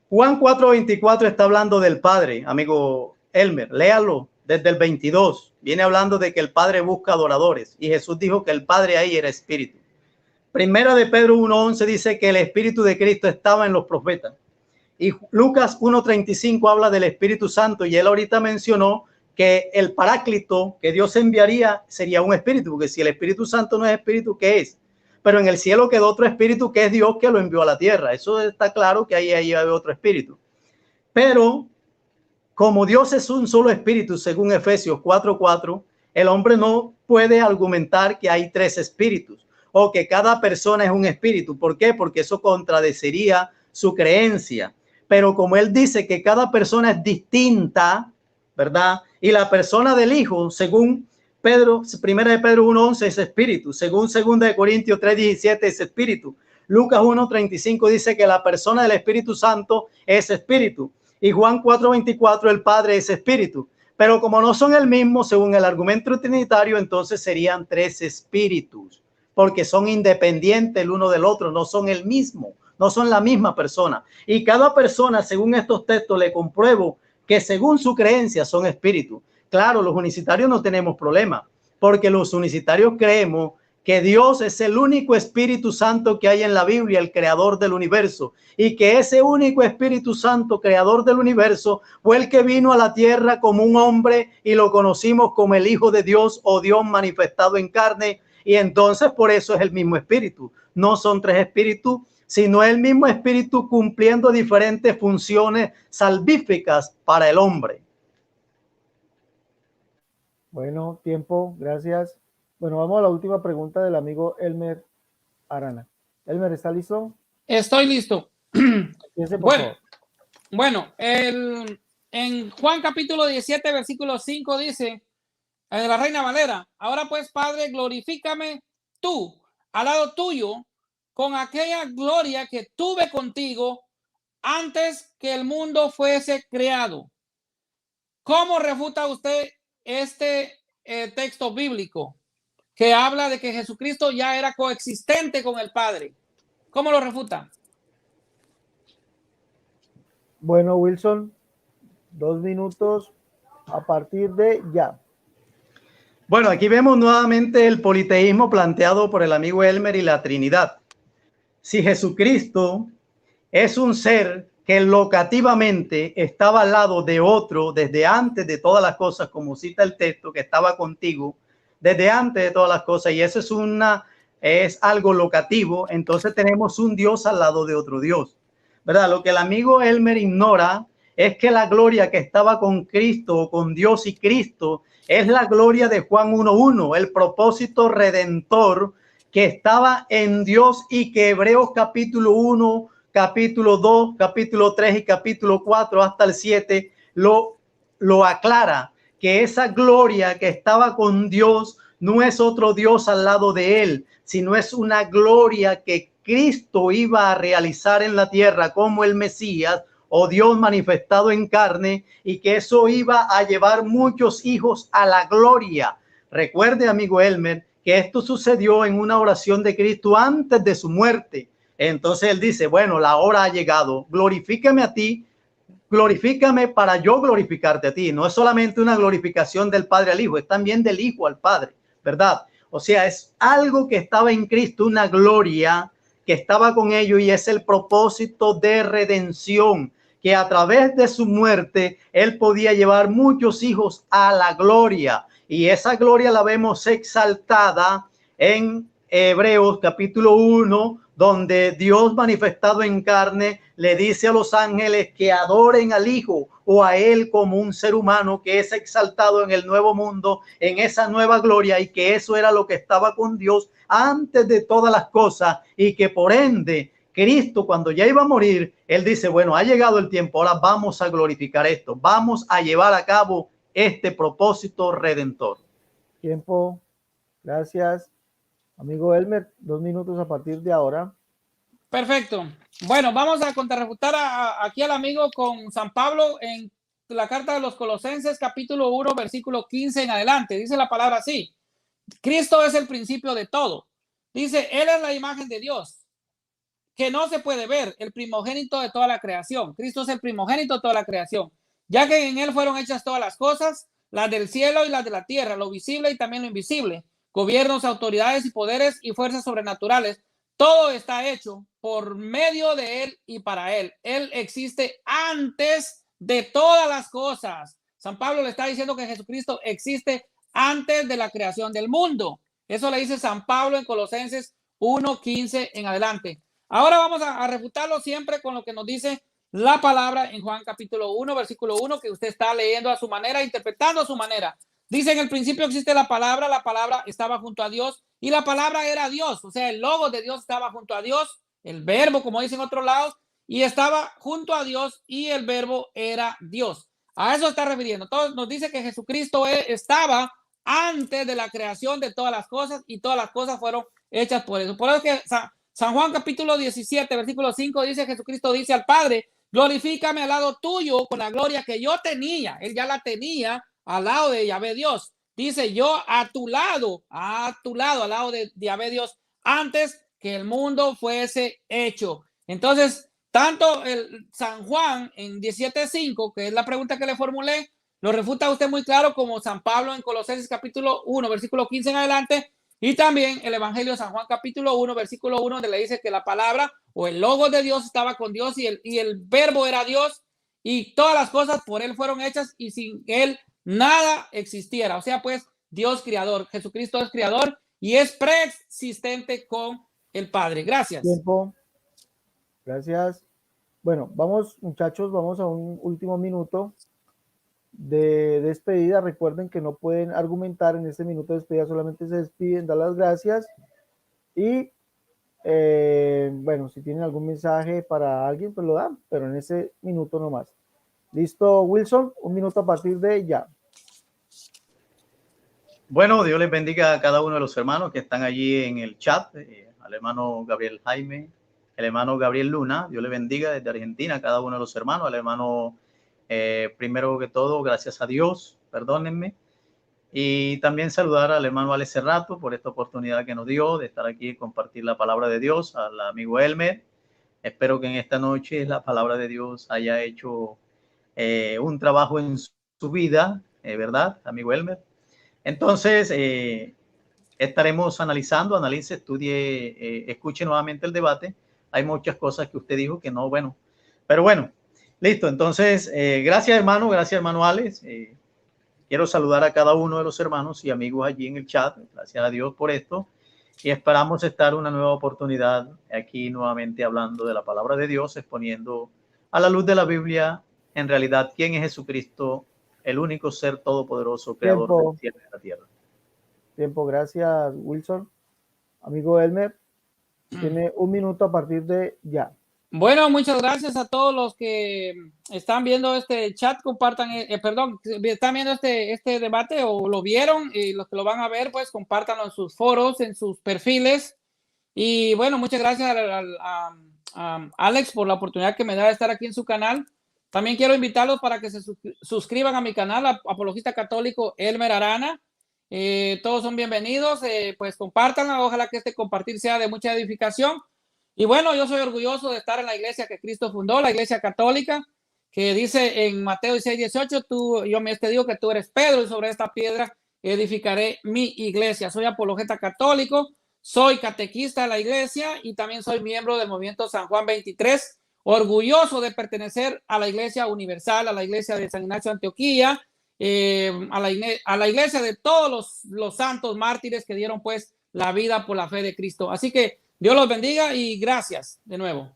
Juan 4:24 está hablando del Padre, amigo Elmer, léalo desde el 22. Viene hablando de que el Padre busca adoradores y Jesús dijo que el Padre ahí era espíritu. Primera de Pedro 1:11 dice que el Espíritu de Cristo estaba en los profetas. Y Lucas 1:35 habla del Espíritu Santo y él ahorita mencionó que el Paráclito que Dios enviaría sería un espíritu, porque si el Espíritu Santo no es espíritu, ¿qué es? Pero en el cielo quedó otro espíritu que es Dios que lo envió a la tierra. Eso está claro que ahí hay otro espíritu. Pero como Dios es un solo espíritu, según Efesios 4:4, el hombre no puede argumentar que hay tres espíritus o que cada persona es un espíritu. ¿Por qué? Porque eso contradeciría su creencia. Pero como él dice que cada persona es distinta, ¿verdad? Y la persona del Hijo, según Pedro, primera de Pedro 1:11 es espíritu, según segunda de Corintios 3:17 es espíritu. Lucas 1:35 dice que la persona del Espíritu Santo es espíritu. Y Juan 4:24 el Padre es espíritu. Pero como no son el mismo, según el argumento trinitario, entonces serían tres espíritus, porque son independientes el uno del otro, no son el mismo, no son la misma persona. Y cada persona, según estos textos, le compruebo que según su creencia son espíritus. Claro, los unicitarios no tenemos problema, porque los unicitarios creemos que Dios es el único Espíritu Santo que hay en la Biblia, el creador del universo, y que ese único Espíritu Santo, creador del universo, fue el que vino a la tierra como un hombre y lo conocimos como el Hijo de Dios o Dios manifestado en carne, y entonces por eso es el mismo Espíritu. No son tres espíritus, sino el mismo Espíritu cumpliendo diferentes funciones salvíficas para el hombre. Bueno, tiempo, gracias. Bueno, vamos a la última pregunta del amigo Elmer Arana. Elmer, ¿está listo? Estoy listo. Empiece, por favor. Bueno, en Juan capítulo 17, versículo 5 dice, en la Reina Valera, ahora pues, Padre, glorifícame tú, al lado tuyo, con aquella gloria que tuve contigo antes que el mundo fuese creado. ¿Cómo refuta usted este texto bíblico que habla de que Jesucristo ya era coexistente con el Padre? ¿Cómo lo refuta? Bueno, Wilson, 2 minutos a partir de ya. Bueno, aquí vemos nuevamente el politeísmo planteado por el amigo Elmer y la Trinidad. Si Jesucristo es un ser que locativamente estaba al lado de otro desde antes de todas las cosas, como cita el texto, que estaba contigo desde antes de todas las cosas, y eso es algo locativo, entonces tenemos un Dios al lado de otro Dios, ¿verdad? Lo que el amigo Elmer ignora es que la gloria que estaba con Cristo o con Dios y Cristo es la gloria de Juan 1:1, el propósito redentor que estaba en Dios y que Hebreos capítulo 1, capítulo 2, capítulo 3 y capítulo 4 hasta el 7 lo aclara, que esa gloria que estaba con Dios no es otro Dios al lado de él, sino es una gloria que Cristo iba a realizar en la tierra como el Mesías o Dios manifestado en carne, y que eso iba a llevar muchos hijos a la gloria. Recuerde, amigo Elmer, que esto sucedió en una oración de Cristo antes de su muerte. Entonces él dice, bueno, la hora ha llegado, glorifícame a ti, glorifícame para yo glorificarte a ti. No es solamente una glorificación del Padre al Hijo, es también del Hijo al Padre, ¿verdad? O sea, es algo que estaba en Cristo, una gloria que estaba con ellos, y es el propósito de redención, que a través de su muerte él podía llevar muchos hijos a la gloria, y esa gloria la vemos exaltada en Hebreos capítulo 1, donde Dios manifestado en carne le dice a los ángeles que adoren al Hijo o a él como un ser humano que es exaltado en el nuevo mundo, en esa nueva gloria, y que eso era lo que estaba con Dios antes de todas las cosas, y que por ende Cristo, cuando ya iba a morir, él dice, bueno, ha llegado el tiempo, ahora vamos a glorificar esto, vamos a llevar a cabo este propósito redentor. Tiempo, gracias. Amigo Elmer, 2 minutos a partir de ahora. Perfecto. Bueno, vamos a contrarrefutar aquí al amigo con San Pablo en la carta de los Colosenses, capítulo 1, versículo 15 en adelante. Dice la palabra así: Cristo es el principio de todo. Dice, Él es la imagen de Dios, que no se puede ver, el primogénito de toda la creación. Cristo es el primogénito de toda la creación, ya que en Él fueron hechas todas las cosas, las del cielo y las de la tierra, lo visible y también lo invisible, gobiernos, autoridades y poderes y fuerzas sobrenaturales. Todo está hecho por medio de Él y para Él. Él existe antes de todas las cosas. San Pablo le está diciendo que Jesucristo existe antes de la creación del mundo. Eso le dice San Pablo en Colosenses 1:15 en adelante. Ahora vamos a refutarlo siempre con lo que nos dice la palabra en Juan capítulo 1, versículo 1, que usted está leyendo a su manera, interpretando a su manera. Dice, en el principio existe la palabra estaba junto a Dios y la palabra era Dios, o sea, el logo de Dios estaba junto a Dios, el verbo, como dicen otros lados, y estaba junto a Dios y el verbo era Dios. A eso está refiriendo. Entonces nos dice que Jesucristo estaba antes de la creación de todas las cosas y todas las cosas fueron hechas por eso. Por eso que San Juan capítulo 17, versículo 5 dice, Jesucristo dice al Padre, glorifícame al lado tuyo con la gloria que yo tenía. Él ya la tenía al lado de Yahvé Dios. Dice, yo a tu lado, al lado de Yahvé Dios, antes que el mundo fuese hecho. Entonces, tanto el San Juan en 17:5, que es la pregunta que le formulé, lo refuta usted muy claro, como San Pablo en Colosenses capítulo 1, versículo 15 en adelante, y también el Evangelio de San Juan capítulo 1, versículo 1, donde le dice que la palabra o el logo de Dios estaba con Dios y el verbo era Dios y todas las cosas por él fueron hechas y sin él nada existiera. O sea, pues Dios creador, Jesucristo es creador y es preexistente con el Padre. Gracias. Tiempo. Gracias. Bueno, vamos muchachos, vamos a un último minuto de despedida. Recuerden que no pueden argumentar en este minuto de despedida, solamente se despiden, dan las gracias y bueno, si tienen algún mensaje para alguien, pues lo dan, pero en ese minuto nomás. ¿Listo, Wilson? 1 minuto a partir de ya. Bueno, Dios les bendiga a cada uno de los hermanos que están allí en el chat, al hermano Gabriel Jaime, el hermano Gabriel Luna, Dios les bendiga desde Argentina a cada uno de los hermanos, al hermano, primero que todo, gracias a Dios, perdónenme, y también saludar al hermano Alex Cerrato por esta oportunidad que nos dio de estar aquí y compartir la palabra de Dios, al amigo Elmer. Espero que en esta noche la palabra de Dios haya hecho un trabajo en su vida, ¿verdad, amigo Elmer? Entonces, estaremos analizando, analice, estudie, escuche nuevamente el debate. Hay muchas cosas que usted dijo que no, bueno, pero bueno, listo. Entonces, gracias hermano Alex. Quiero saludar a cada uno de los hermanos y amigos allí en el chat. Gracias a Dios por esto. Y esperamos estar una nueva oportunidad aquí nuevamente hablando de la palabra de Dios, exponiendo a la luz de la Biblia, en realidad, quién es Jesucristo, el único ser todopoderoso, creador del cielo y de la tierra. Tiempo, gracias, Wilson. Amigo Elmer, tiene 1 minuto a partir de ya. Bueno, muchas gracias a todos los que están viendo este chat, compartan, perdón, están viendo este debate o lo vieron y los que lo van a ver, pues compártanlo en sus foros, en sus perfiles. Y bueno, muchas gracias a Alex por la oportunidad que me da de estar aquí en su canal. También quiero invitarlos para que se suscriban a mi canal, Apologista Católico Elmer Arana. Todos son bienvenidos, pues compártanla, ojalá que este compartir sea de mucha edificación. Y bueno, yo soy orgulloso de estar en la iglesia que Cristo fundó, la iglesia católica, que dice en Mateo 6:18, yo te digo que tú eres Pedro y sobre esta piedra edificaré mi iglesia. Soy apologeta católico, soy catequista de la iglesia y también soy miembro del movimiento San Juan 23, orgulloso de pertenecer a la iglesia universal, a la iglesia de San Ignacio de Antioquía, a la iglesia de todos los santos mártires que dieron pues la vida por la fe de Cristo. Así que Dios los bendiga y gracias de nuevo.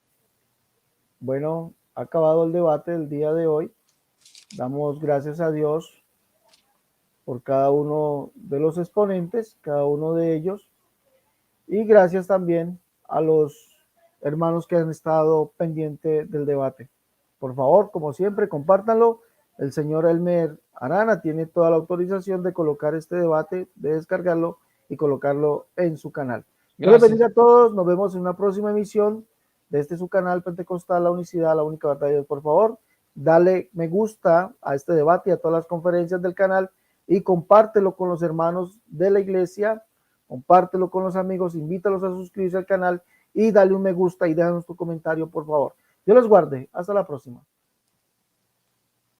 Bueno, ha acabado el debate del día de hoy. Damos gracias a Dios por cada uno de los exponentes, cada uno de ellos. Y gracias también a los hermanos que han estado pendientes del debate. Por favor, como siempre, compártanlo. El señor Elmer Arana tiene toda la autorización de colocar este debate, de descargarlo y colocarlo en su canal. Dios les bendiga a todos, nos vemos en una próxima emisión de su canal Pentecostal, la unicidad, la única verdad de Dios. Por favor, dale me gusta a este debate y a todas las conferencias del canal y compártelo con los hermanos de la iglesia, compártelo con los amigos, invítalos a suscribirse al canal y dale un me gusta y déjanos tu comentario, por favor. Dios les guarde. Hasta la próxima.